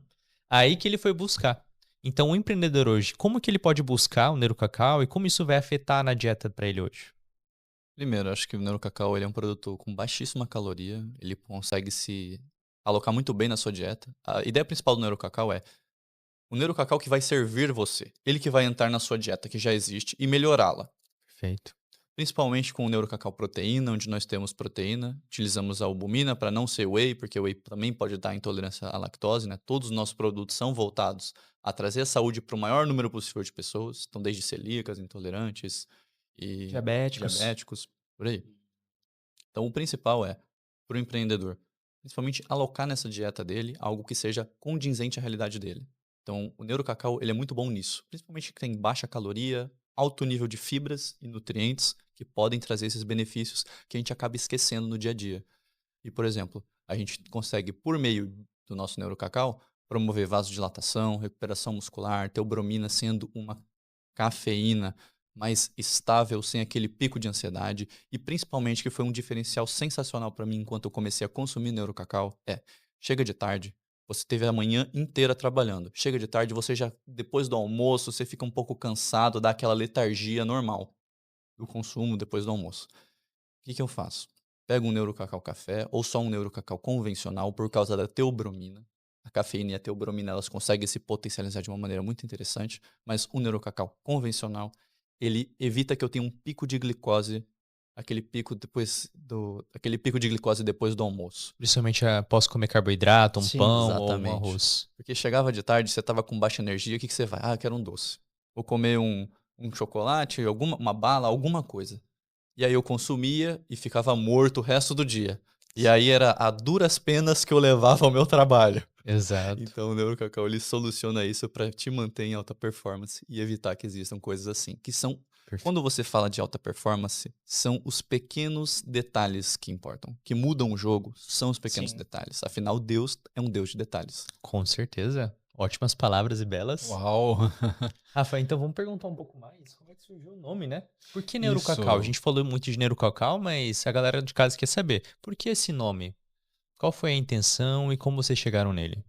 Speaker 2: Aí que ele foi buscar. Então, o empreendedor hoje, como que ele pode buscar o Neurocacau e como isso vai afetar na dieta para ele hoje?
Speaker 4: Primeiro, acho que o Neurocacau ele é um produto com baixíssima caloria, ele consegue se alocar muito bem na sua dieta. A ideia principal do Neurocacau é o Neurocacau que vai servir você, ele que vai entrar na sua dieta, que já existe, e melhorá-la.
Speaker 2: Perfeito.
Speaker 4: principalmente com o Neurocacau Proteína, onde nós temos proteína. Utilizamos a albumina para não ser whey, porque o whey também pode dar intolerância à lactose, né? Todos os nossos produtos são voltados a trazer a saúde para o maior número possível de pessoas. Então, desde celíacas, intolerantes e diabéticos, por aí. Então, o principal é, para o empreendedor, principalmente alocar nessa dieta dele algo que seja condizente à realidade dele. Então, o Neurocacau, ele é muito bom nisso, principalmente que tem baixa caloria, alto nível de fibras e nutrientes que podem trazer esses benefícios que a gente acaba esquecendo no dia a dia. E, por exemplo, a gente consegue, por meio do nosso Neurocacau, promover vasodilatação, recuperação muscular, teobromina sendo uma cafeína mais estável, sem aquele pico de ansiedade, e principalmente que foi um diferencial sensacional para mim enquanto eu comecei a consumir Neurocacau, chega de tarde, você teve a manhã inteira trabalhando, chega de tarde, você já, depois do almoço, você fica um pouco cansado, dá aquela letargia normal do consumo depois do almoço. O que eu faço? Pego um Neurocacau café, ou só um Neurocacau convencional, por causa da teobromina. A cafeína e a teobromina, elas conseguem se potencializar de uma maneira muito interessante, mas o Neurocacau convencional, ele evita que eu tenha um pico de glicose, aquele pico de glicose depois do almoço.
Speaker 2: Principalmente após comer carboidrato, um
Speaker 3: Sim,
Speaker 2: pão ou um
Speaker 4: exatamente.
Speaker 2: arroz.
Speaker 4: Porque chegava de tarde, você estava com baixa energia, o que você vai? Quero um doce. Vou comer um chocolate, uma bala, alguma coisa. E aí eu consumia e ficava morto o resto do dia. E aí era a duras penas que eu levava ao meu trabalho.
Speaker 2: Exato.
Speaker 4: Então o Neurocacau, ele soluciona isso para te manter em alta performance e evitar que existam coisas assim, que são,
Speaker 2: Perfeito.
Speaker 4: quando você fala de alta performance, são os pequenos detalhes que importam, que mudam o jogo, são os pequenos
Speaker 3: Sim.
Speaker 4: detalhes. Afinal, Deus é um Deus de detalhes.
Speaker 2: Com certeza. Ótimas palavras e belas.
Speaker 1: Uau!
Speaker 2: Rafa, então vamos perguntar um pouco mais. Como é que surgiu o nome, né? Por que Neurocacau? A
Speaker 1: Isso.
Speaker 2: gente falou muito de Neurocacau, mas a galera de casa quer saber. Por que esse nome? Qual foi a intenção e como vocês chegaram nele?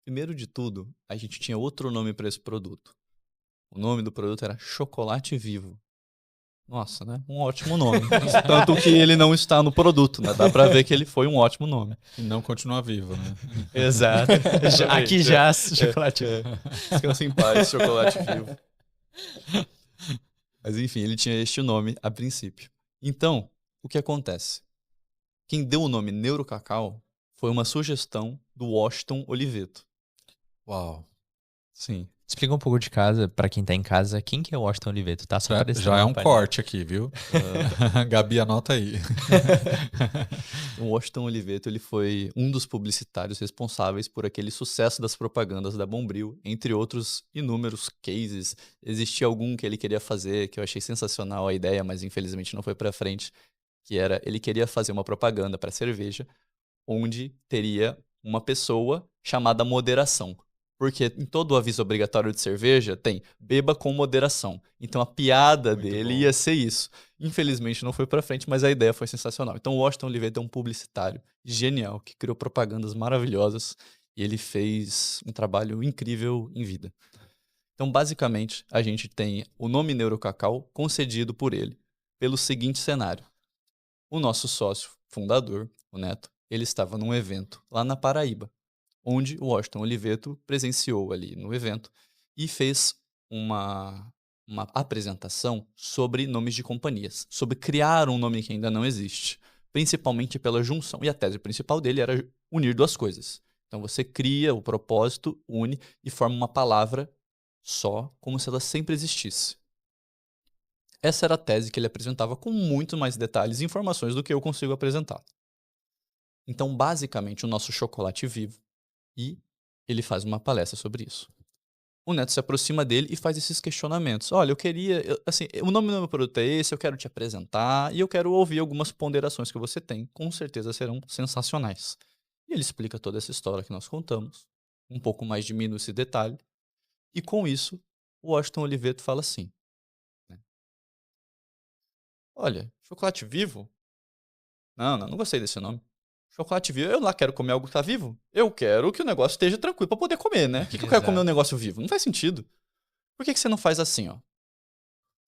Speaker 4: Primeiro de tudo, a gente tinha outro nome para esse produto. O nome do produto era Chocolate Vivo. Nossa, né? Um ótimo nome. Tanto que ele não está no produto, né? Dá pra ver que ele foi um ótimo nome.
Speaker 1: E não continua vivo, né?
Speaker 2: Exato. Aqui já, chocolate.
Speaker 4: Descansa em paz, Chocolate Vivo. Mas enfim, ele tinha este nome a princípio. Então, o que acontece? Quem deu o nome Neurocacau foi uma sugestão do Washington Oliveto.
Speaker 1: Uau.
Speaker 4: Sim.
Speaker 2: Explica um pouco de casa, pra quem tá em casa, quem que é o Washington Oliveto? Tá só aparecendo
Speaker 1: Já é
Speaker 2: na
Speaker 1: um
Speaker 2: página.
Speaker 1: corte aqui, viu? Gabi, anota aí.
Speaker 4: O Washington Oliveto, ele foi um dos publicitários responsáveis por aquele sucesso das propagandas da Bombril, entre outros inúmeros cases. Existia algum que ele queria fazer, que eu achei sensacional a ideia, mas infelizmente não foi pra frente, que era, ele queria fazer uma propaganda para cerveja, onde teria uma pessoa chamada moderação. Porque em todo o aviso obrigatório de cerveja tem beba com moderação. Então a piada
Speaker 1: Muito
Speaker 4: dele
Speaker 1: bom.
Speaker 4: ia ser isso. Infelizmente não foi pra frente, mas a ideia foi sensacional. Então o Washington Oliveto é um publicitário genial, que criou propagandas maravilhosas e ele fez um trabalho incrível em vida. Então basicamente a gente tem o nome Neurocacau concedido por ele, pelo seguinte cenário. O nosso sócio fundador, o Neto, ele estava num evento lá na Paraíba, onde o Washington Oliveto presenciou ali no evento e fez uma apresentação sobre nomes de companhias, sobre criar um nome que ainda não existe, principalmente pela junção. E a tese principal dele era unir duas coisas. Então você cria o propósito, une e forma uma palavra só, como se ela sempre existisse. Essa era a tese que ele apresentava com muito mais detalhes e informações do que eu consigo apresentar. Então, basicamente, o nosso chocolate vivo, e ele faz uma palestra sobre isso. O Neto se aproxima dele e faz esses questionamentos. Olha, o nome do meu produto é esse, eu quero te apresentar e eu quero ouvir algumas ponderações que você tem. Com certeza serão sensacionais. E ele explica toda essa história que nós contamos, um pouco mais de minúcia e detalhe. E com isso, o Washington Oliveto fala assim. Olha, chocolate vivo? Não gostei desse nome. Chocolate vivo, eu lá quero comer algo que tá vivo. Eu quero que o negócio esteja tranquilo pra poder comer, né? Por que eu quero comer um negócio vivo? Não faz sentido. Por que você não faz assim, ó?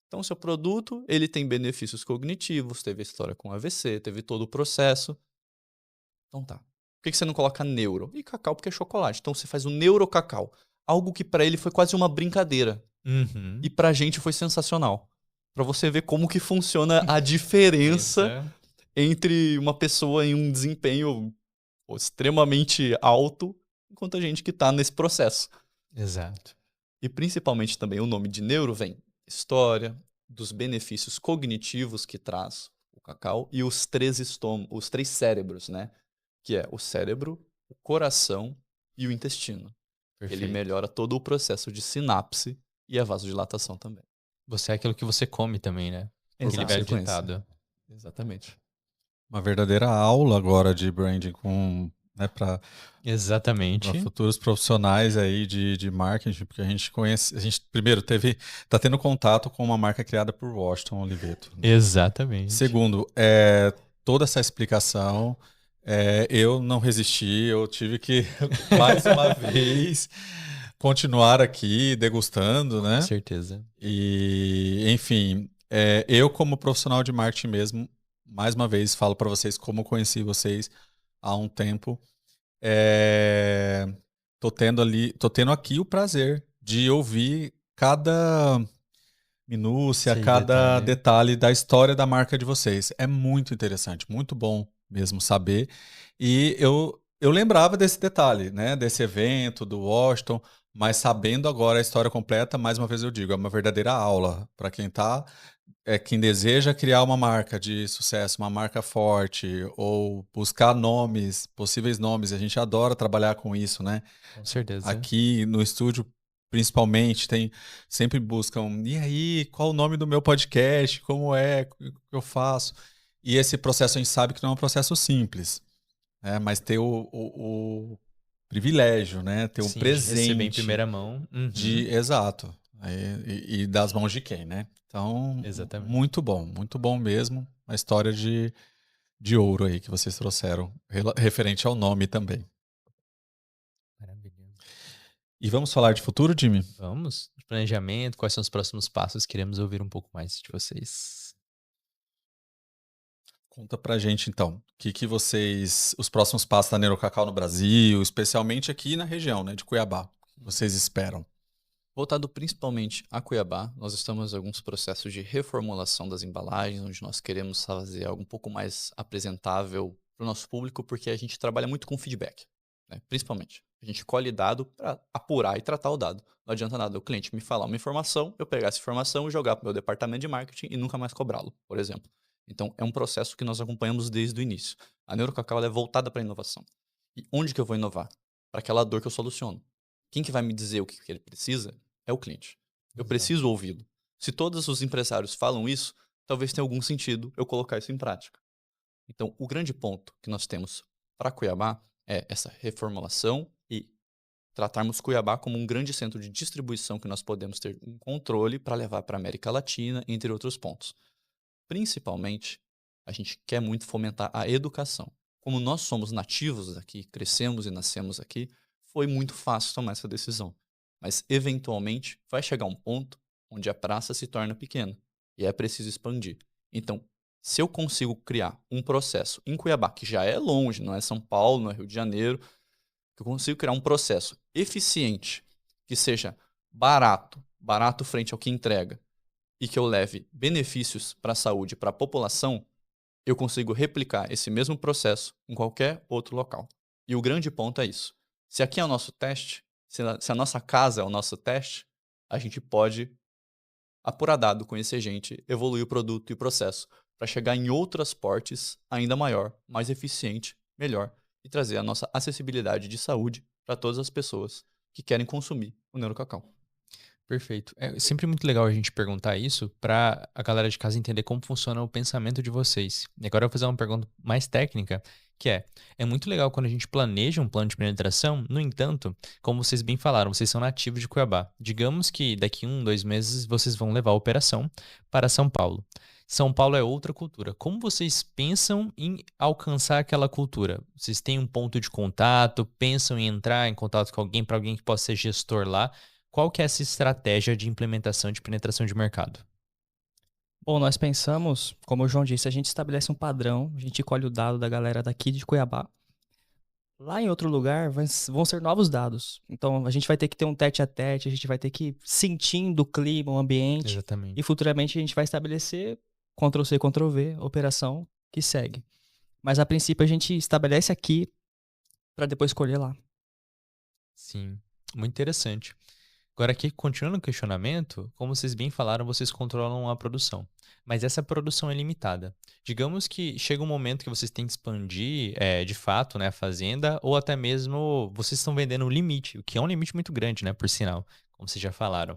Speaker 4: Então, o seu produto, ele tem benefícios cognitivos, teve a história com AVC, teve todo o processo. Então tá. Por que você não coloca neuro? E cacau porque é chocolate. Então você faz o neurocacau. Algo que pra ele foi quase uma brincadeira.
Speaker 2: Uhum.
Speaker 4: E pra gente foi sensacional. Pra você ver como que funciona a diferença entre uma pessoa em um desempenho extremamente alto, enquanto a gente que tá nesse processo.
Speaker 2: Exato.
Speaker 4: E principalmente também o nome de neuro vem história, dos benefícios cognitivos que traz o cacau e os três cérebros, né? Que é o cérebro, o coração e o intestino.
Speaker 2: Perfeito.
Speaker 4: Ele melhora todo o processo de sinapse e a vasodilatação também.
Speaker 2: Você é aquilo que você come também, né? Aquele
Speaker 4: Exato.
Speaker 2: velho
Speaker 4: Consequência.
Speaker 2: ditado.
Speaker 4: Exatamente.
Speaker 1: Uma verdadeira aula agora de branding com, né, para
Speaker 2: Exatamente.
Speaker 1: futuros profissionais aí de marketing, porque a gente conhece, a gente primeiro tá tendo contato com uma marca criada por Washington Oliveto.
Speaker 2: Exatamente.
Speaker 1: Segundo, toda essa explicação, eu não resisti, eu tive que mais uma vez continuar aqui degustando, né?
Speaker 2: Com certeza.
Speaker 1: E, enfim, eu como profissional de marketing mesmo, mais uma vez falo para vocês como eu conheci vocês há um tempo. Tô tendo aqui o prazer de ouvir cada minúcia,
Speaker 2: Sim,
Speaker 1: cada
Speaker 2: detalhe.
Speaker 1: detalhe da história da marca de vocês. É muito interessante, muito bom mesmo saber. E eu lembrava desse detalhe, né? Desse evento, do Washington, mas sabendo agora a história completa, mais uma vez eu digo, é uma verdadeira aula para quem deseja criar uma marca de sucesso, uma marca forte, ou buscar nomes, possíveis nomes. A gente adora trabalhar com isso, né?
Speaker 2: Com certeza.
Speaker 1: Aqui no estúdio, principalmente, sempre buscam, e aí, qual o nome do meu podcast? Como é? O que eu faço? E esse processo a gente sabe que não é um processo simples, né? Mas ter o privilégio, né? Ter um
Speaker 2: Sim, receber em
Speaker 1: presente
Speaker 2: primeira mão. Uhum.
Speaker 1: exato. E das mãos de quem, né? Então,
Speaker 2: Exatamente.
Speaker 1: muito bom mesmo. Uma história de ouro aí que vocês trouxeram, referente ao nome também.
Speaker 2: Maravilhoso.
Speaker 1: E vamos falar de futuro, Jimmy?
Speaker 2: Vamos? De planejamento, quais são os próximos passos? Queremos ouvir um pouco mais de vocês.
Speaker 1: Conta pra gente, então, os próximos passos da Neurocacau no Brasil, especialmente aqui na região, né, de Cuiabá, que vocês esperam?
Speaker 4: Voltado principalmente a Cuiabá, nós estamos em alguns processos de reformulação das embalagens, onde nós queremos fazer algo um pouco mais apresentável para o nosso público, porque a gente trabalha muito com feedback, né? Principalmente. A gente colhe dado para apurar e tratar o dado. Não adianta nada o cliente me falar uma informação, eu pegar essa informação e jogar para o meu departamento de marketing e nunca mais cobrá-lo, por exemplo. Então, é um processo que nós acompanhamos desde o início. A Neurocacau é voltada para a inovação. E onde que eu vou inovar? Para aquela dor que eu soluciono. Quem que vai me dizer o que ele precisa? É o cliente. Eu preciso ouvi-lo. Se todos os empresários falam isso, talvez tenha algum sentido eu colocar isso em prática. Então, o grande ponto que nós temos para Cuiabá é essa reformulação e tratarmos Cuiabá como um grande centro de distribuição que nós podemos ter um controle para levar para a América Latina, entre outros pontos. Principalmente, a gente quer muito fomentar a educação. Como nós somos nativos aqui, crescemos e nascemos aqui, foi muito fácil tomar essa decisão. Mas, eventualmente, vai chegar um ponto onde a praça se torna pequena e é preciso expandir. Então, se eu consigo criar um processo em Cuiabá, que já é longe, não é São Paulo, não é Rio de Janeiro, que eu consigo criar um processo eficiente, que seja barato frente ao que entrega, e que eu leve benefícios para a saúde, para a população, eu consigo replicar esse mesmo processo em qualquer outro local. E o grande ponto é isso. Se aqui é o nosso teste, se a nossa casa é o nosso teste, a gente pode apurar dado, conhecer gente, evoluir o produto e o processo para chegar em outras portes ainda maior, mais eficiente, melhor e trazer a nossa acessibilidade de saúde para todas as pessoas que querem consumir o Neurocacau.
Speaker 2: Perfeito. É sempre muito legal a gente perguntar isso para a galera de casa entender como funciona o pensamento de vocês. E agora eu vou fazer uma pergunta mais técnica, que é muito legal quando a gente planeja um plano de penetração, no entanto, como vocês bem falaram, vocês são nativos de Cuiabá. Digamos que daqui 2 meses vocês vão levar a operação para São Paulo. São Paulo é outra cultura. Como vocês pensam em alcançar aquela cultura? Vocês têm um ponto de contato? Pensam em entrar em contato com alguém, para alguém que possa ser gestor lá? Qual que é essa estratégia de implementação de penetração de mercado?
Speaker 3: Bom, nós pensamos, como o João disse, a gente estabelece um padrão, a gente colhe o dado da galera daqui de Cuiabá. Lá em outro lugar vão ser novos dados. Então a gente vai ter que ter um tete a tete, a gente vai ter que ir sentindo o clima, o ambiente.
Speaker 2: Exatamente.
Speaker 3: E futuramente a gente vai estabelecer Ctrl+C, Ctrl+V, operação que segue. Mas a princípio a gente estabelece aqui para depois escolher lá.
Speaker 2: Sim, muito interessante. Agora aqui, continuando o questionamento, como vocês bem falaram, vocês controlam a produção. Mas essa produção é limitada. Digamos que chega um momento que vocês têm que expandir, de fato, né, a fazenda, ou até mesmo vocês estão vendendo um limite, o que é um limite muito grande, né, por sinal, como vocês já falaram.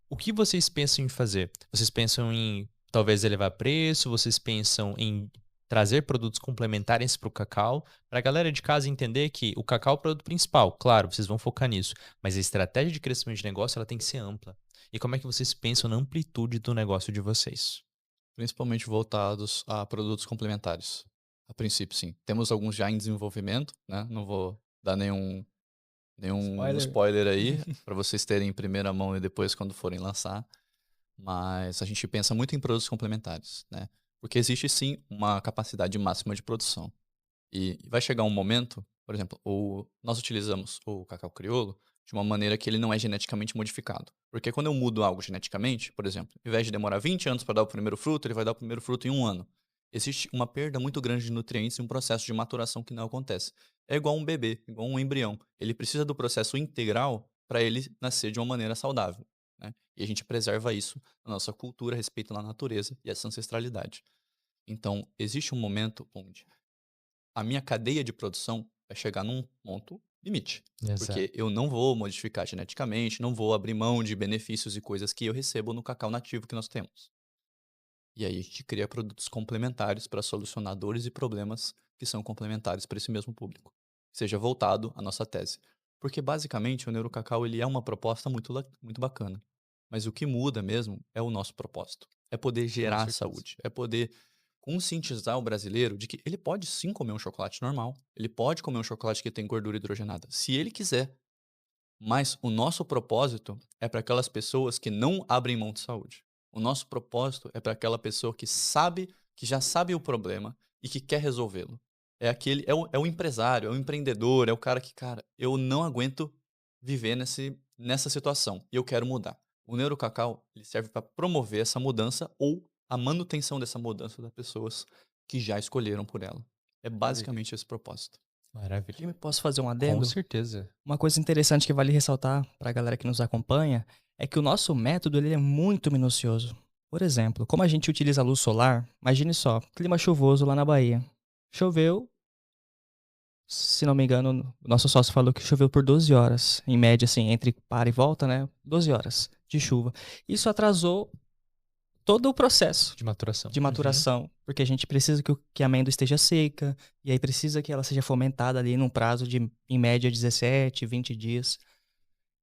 Speaker 2: O que vocês pensam em fazer? Vocês pensam em talvez elevar preço? Vocês pensam em trazer produtos complementares para o cacau? Para a galera de casa entender que o cacau é o produto principal, claro, vocês vão focar nisso, mas a estratégia de crescimento de negócio ela tem que ser ampla. E como é que vocês pensam na amplitude do negócio de vocês?
Speaker 4: Principalmente voltados a produtos complementares. A princípio, sim. Temos alguns já em desenvolvimento, né? Não vou dar nenhum spoiler aí, para vocês terem em primeira mão e depois quando forem lançar. Mas a gente pensa muito em produtos complementares, né? Porque existe sim uma capacidade máxima de produção. E vai chegar um momento, por exemplo, nós utilizamos o cacau crioulo de uma maneira que ele não é geneticamente modificado. Porque quando eu mudo algo geneticamente, por exemplo, ao invés de demorar 20 anos para dar o primeiro fruto, ele vai dar o primeiro fruto em 1 ano. Existe uma perda muito grande de nutrientes e um processo de maturação que não acontece. É igual um bebê, igual um embrião. Ele precisa do processo integral para ele nascer de uma maneira saudável, né? E a gente preserva isso na nossa cultura, respeitando a natureza e essa ancestralidade. Então, existe um momento onde a minha cadeia de produção vai chegar num ponto limite. Porque eu não vou modificar geneticamente, não vou abrir mão de benefícios e coisas que eu recebo no cacau nativo que nós temos. E aí a gente cria produtos complementares para solucionar dores e problemas que são complementares para esse mesmo público. Seja voltado à nossa tese. Porque basicamente o Neurocacau ele é uma proposta muito bacana. Mas o que muda mesmo é o nosso propósito. É poder gerar
Speaker 2: certeza.
Speaker 4: saúde. É poder conscientizar o brasileiro de que ele pode sim comer um chocolate normal. Ele pode comer um chocolate que tem gordura hidrogenada, se ele quiser. Mas o nosso propósito é para aquelas pessoas que não abrem mão de saúde. O nosso propósito é para aquela pessoa que já sabe o problema e que quer resolvê-lo. É o empresário, é o empreendedor, é o cara que, cara, eu não aguento viver nessa situação e eu quero mudar. O Neurocacau ele serve para promover essa mudança ou a manutenção dessa mudança das pessoas que já escolheram por ela. É basicamente esse propósito.
Speaker 2: Maravilha.
Speaker 3: Eu posso fazer um
Speaker 2: Com
Speaker 3: adendo?
Speaker 2: certeza.
Speaker 3: Uma coisa interessante que vale ressaltar para a galera que nos acompanha é que o nosso método ele é muito minucioso. Por exemplo, como a gente utiliza a luz solar, imagine só, clima chuvoso lá na Bahia. Choveu, se não me engano, o nosso sócio falou que choveu por 12 horas, em média, assim, entre para e volta, né? 12 horas de chuva. Isso atrasou todo o processo
Speaker 2: De maturação.
Speaker 3: de maturação, porque a gente precisa que a amêndoa esteja seca, e aí precisa que ela seja fomentada ali num prazo de, em média, 17, 20 dias.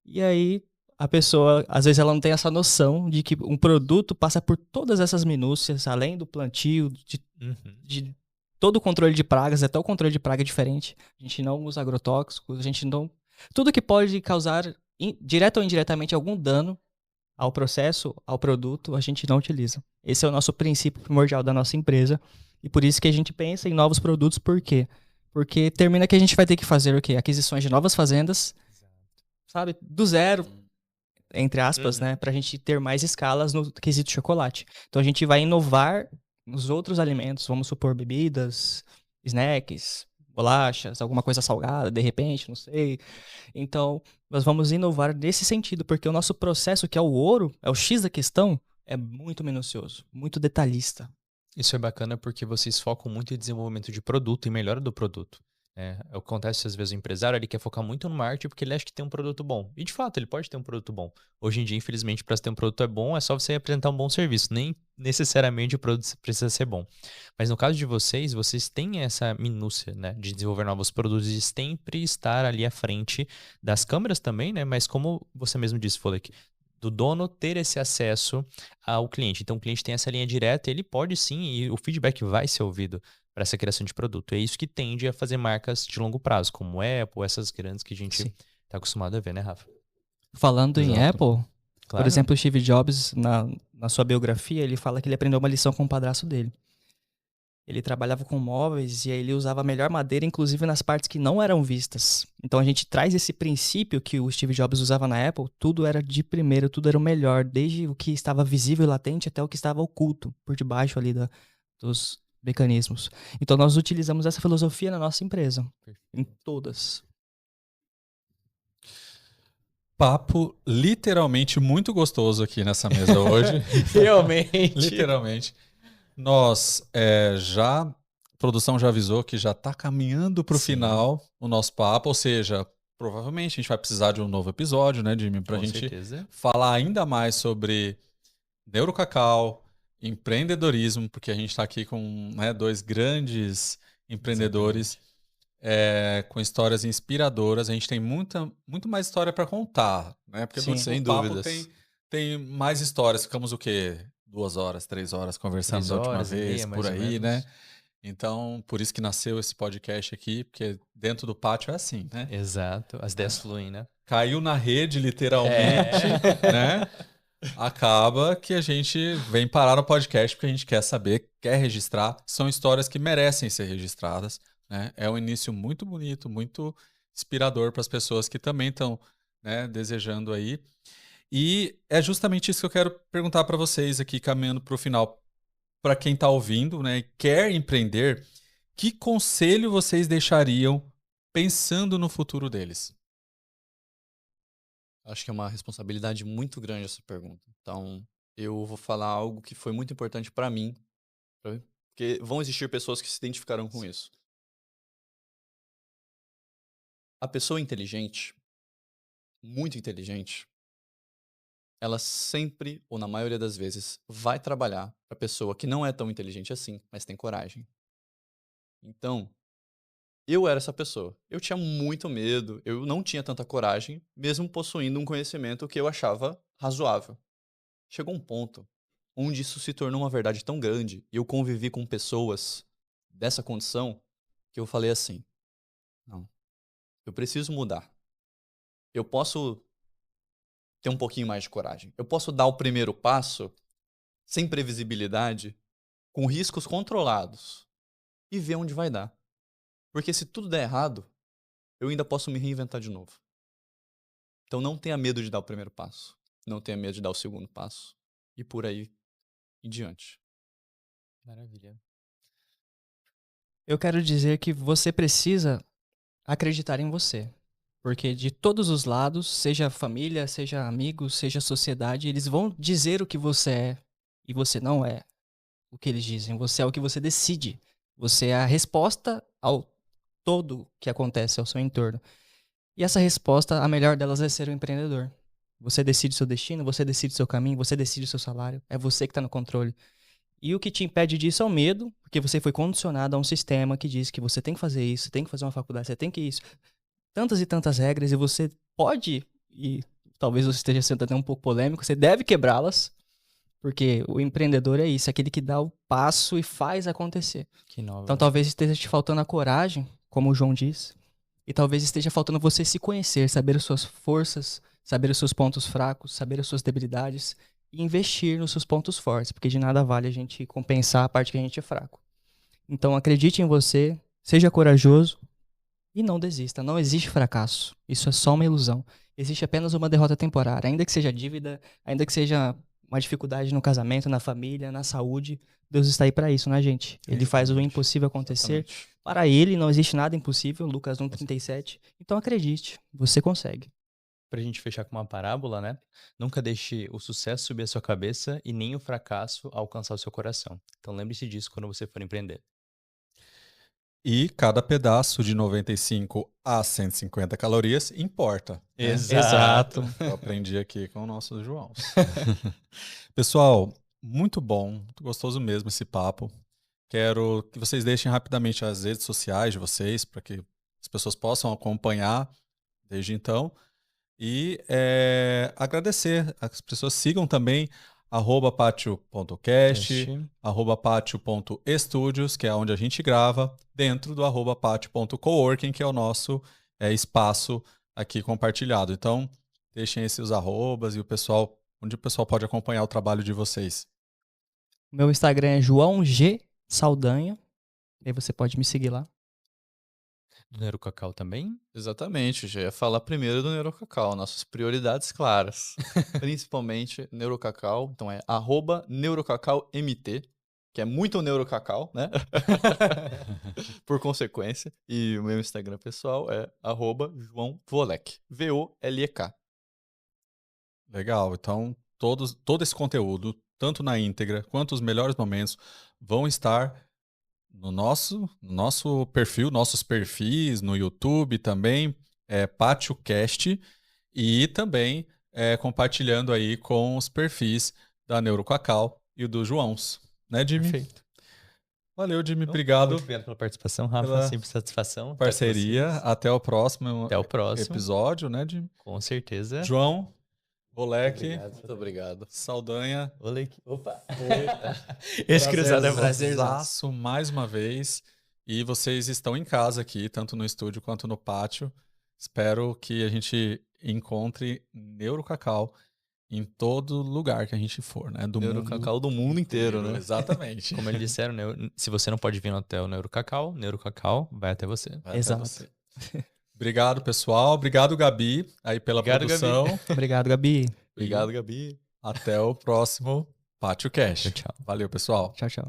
Speaker 3: E aí, a pessoa, às vezes, ela não tem essa noção de que um produto passa por todas essas minúcias, além do plantio, de todo o controle de pragas, até o controle de praga é diferente. A gente não usa agrotóxicos, a gente não... Tudo que pode causar, direto ou indiretamente, algum dano ao processo, ao produto, a gente não utiliza. Esse é o nosso princípio primordial da nossa empresa. E por isso que a gente pensa em novos produtos. Por quê? Porque termina que a gente vai ter que fazer o quê? Aquisições de novas fazendas, sabe? Do zero, entre aspas, né? Pra gente ter mais escalas no quesito chocolate. Então a gente vai inovar nos outros alimentos. Vamos supor bebidas, snacks, bolachas, alguma coisa salgada, de repente, não sei. Então, nós vamos inovar nesse sentido, porque o nosso processo, que é o ouro, é o X da questão, é muito minucioso, muito detalhista.
Speaker 2: Isso é bacana porque vocês focam muito em desenvolvimento de produto e melhora do produto. Acontece às vezes o empresário ele quer focar muito no marketing porque ele acha que tem um produto bom. E de fato, ele pode ter um produto bom. Hoje em dia, infelizmente, para ter um produto bom, é só você apresentar um bom serviço. Nem necessariamente o produto precisa ser bom. Mas no caso de vocês têm essa minúcia, né, de desenvolver novos produtos e sempre estar ali à frente das câmeras também, né? Mas como você mesmo disse, Folek, do dono ter esse acesso ao cliente. Então, o cliente tem essa linha direta, ele pode sim, e o feedback vai ser ouvido para essa criação de produto. É isso que tende a fazer marcas de longo prazo, como Apple, essas grandes que a gente está acostumado a ver, né, Rafa?
Speaker 3: Falando em
Speaker 2: Exato.
Speaker 3: Apple,
Speaker 2: Claro.
Speaker 3: por exemplo, o Steve Jobs, na sua biografia, ele fala que ele aprendeu uma lição com o padrasto dele. Ele trabalhava com móveis e aí ele usava a melhor madeira, inclusive nas partes que não eram vistas. Então a gente traz esse princípio que o Steve Jobs usava na Apple, tudo era de primeiro, tudo era o melhor, desde o que estava visível e latente até o que estava oculto, por debaixo ali dos mecanismos. Então nós utilizamos essa filosofia na nossa empresa, em todas.
Speaker 1: Papo literalmente muito gostoso aqui nessa mesa hoje.
Speaker 2: Realmente.
Speaker 1: Literalmente. Nós a produção já avisou que já está caminhando para o final o nosso papo, ou seja, provavelmente a gente vai precisar de um novo episódio, né, Jimmy, para a gente falar ainda mais sobre Neurocacau, empreendedorismo, porque a gente está aqui com, né, dois grandes empreendedores com histórias inspiradoras. A gente tem muito mais história para contar, né? Porque
Speaker 4: Sim,
Speaker 1: no
Speaker 4: sem
Speaker 1: papo
Speaker 4: dúvidas.
Speaker 1: tem mais histórias. Ficamos o quê? 2 horas, 3 horas conversando da última vez, por aí, né? Então, por isso que nasceu esse podcast aqui, porque dentro do pátio é assim, né?
Speaker 2: Exato. As ideias fluem, né?
Speaker 1: Caiu na rede, literalmente, né? Acaba que a gente vem parar no podcast porque a gente quer saber, quer registrar. São histórias que merecem ser registradas, né? É um início muito bonito, muito inspirador para as pessoas que também estão, né, desejando aí. E é justamente isso que eu quero perguntar para vocês aqui, caminhando para o final. Para quem está ouvindo, né, e quer empreender, que conselho vocês deixariam pensando no futuro deles?
Speaker 4: Acho que é uma responsabilidade muito grande essa pergunta. Então, eu vou falar algo que foi muito importante para mim, porque vão existir pessoas que se identificarão com isso. A pessoa inteligente, muito inteligente, ela sempre, ou na maioria das vezes, vai trabalhar para a pessoa que não é tão inteligente assim, mas tem coragem. Então, eu era essa pessoa. Eu tinha muito medo, eu não tinha tanta coragem, mesmo possuindo um conhecimento que eu achava razoável. Chegou um ponto onde isso se tornou uma verdade tão grande e eu convivi com pessoas dessa condição que eu falei assim: não, eu preciso mudar. Eu posso ter um pouquinho mais de coragem. Eu posso dar o primeiro passo sem previsibilidade, com riscos controlados e ver onde vai dar. Porque se tudo der errado, eu ainda posso me reinventar de novo. Então não tenha medo de dar o primeiro passo. Não tenha medo de dar o segundo passo. E por aí em diante.
Speaker 2: Maravilha.
Speaker 3: Eu quero dizer que você precisa acreditar em você. Porque de todos os lados, seja família, seja amigos, seja sociedade, eles vão dizer o que você é e você não é o que eles dizem. Você é o que você decide. Você é a resposta ao todo que acontece ao seu entorno. E essa resposta, a melhor delas é ser um empreendedor. Você decide seu destino, você decide seu caminho, você decide seu salário. É você que está no controle. E o que te impede disso é o medo, porque você foi condicionado a um sistema que diz que você tem que fazer isso, tem que fazer uma faculdade, você tem que isso. Tantas e tantas regras, e você pode, e talvez você esteja sendo até um pouco polêmico, você deve quebrá-las, porque o empreendedor é isso, é aquele que dá o passo e faz acontecer.
Speaker 2: Que nova.
Speaker 3: Então talvez esteja te faltando a coragem, como o João diz, e talvez esteja faltando você se conhecer, saber as suas forças, saber os seus pontos fracos, saber as suas debilidades e investir nos seus pontos fortes, porque de nada vale a gente compensar a parte que a gente é fraco. Então acredite em você, seja corajoso e não desista. Não existe fracasso. Isso é só uma ilusão. Existe apenas uma derrota temporária. Ainda que seja dívida, ainda que seja uma dificuldade no casamento, na família, na saúde, Deus está aí para isso, né, gente? Ele faz o impossível acontecer.
Speaker 4: Exatamente.
Speaker 3: Para ele não existe nada impossível, Lucas 1,37. Então acredite, você consegue.
Speaker 2: Pra gente fechar com uma parábola, né? Nunca deixe o sucesso subir a sua cabeça e nem o fracasso alcançar o seu coração. Então lembre-se disso quando você for empreender.
Speaker 1: E cada pedaço de 95 a 150 calorias importa, né?
Speaker 3: Exato.
Speaker 1: Eu aprendi aqui com o nosso João. Pessoal, muito bom, muito gostoso mesmo esse papo. Quero que vocês deixem rapidamente as redes sociais de vocês para que as pessoas possam acompanhar desde então. E agradecer. As pessoas sigam também @patio.cast, @patio.studios, que é onde a gente grava, dentro do @patio.coworking, que é o nosso espaço aqui compartilhado. Então, deixem esses arrobas e onde o pessoal pode acompanhar o trabalho de vocês.
Speaker 3: Meu Instagram é João G. Saldanha. E aí você pode me seguir lá.
Speaker 2: Do Neurocacau também?
Speaker 4: Exatamente, já ia falar primeiro do Neurocacau, nossas prioridades claras. Principalmente Neurocacau, então é @NeuroCacauMT, que é muito Neurocacau, né? Por consequência. E o meu Instagram pessoal é @JoãoVolek, VOLEK.
Speaker 1: Legal. Então, todo esse conteúdo, tanto na íntegra quanto os melhores momentos, vão estar no nosso perfil, nossos perfis no YouTube também, PátioCast, e também compartilhando aí com os perfis da Neurocacau e o do Joãos. Né, Jimmy?
Speaker 2: Perfeito.
Speaker 1: Valeu, Jimmy.
Speaker 2: Então,
Speaker 1: Obrigado
Speaker 2: muito obrigado pela participação, Rafa.
Speaker 1: pela
Speaker 2: Sempre satisfação.
Speaker 1: parceria.
Speaker 2: Estar com vocês.
Speaker 1: Até o próximo
Speaker 2: Até o próximo.
Speaker 1: episódio, né, Jimmy?
Speaker 2: Com certeza.
Speaker 1: João, Volek,
Speaker 4: Muito obrigado.
Speaker 1: Saldanha.
Speaker 2: Opa! Esse cruzado é prazer.
Speaker 1: Prazerzaço mais uma vez. E vocês estão em casa aqui, tanto no estúdio quanto no pátio. Espero que a gente encontre Neurocacau em todo lugar que a gente for, né? Do
Speaker 4: Neurocacau do mundo inteiro, né?
Speaker 1: Exatamente.
Speaker 2: Como eles disseram, se você não pode vir até o Neurocacau vai até você.
Speaker 1: Vai até
Speaker 3: Exato.
Speaker 1: você. Obrigado, pessoal. Obrigado, Gabi, aí pela
Speaker 2: Obrigado,
Speaker 1: produção.
Speaker 2: Gabi.
Speaker 3: Obrigado, Gabi.
Speaker 4: Obrigado, Gabi.
Speaker 1: Até o próximo PátioCast.
Speaker 2: Tchau, tchau.
Speaker 1: Valeu, pessoal.
Speaker 3: Tchau, tchau.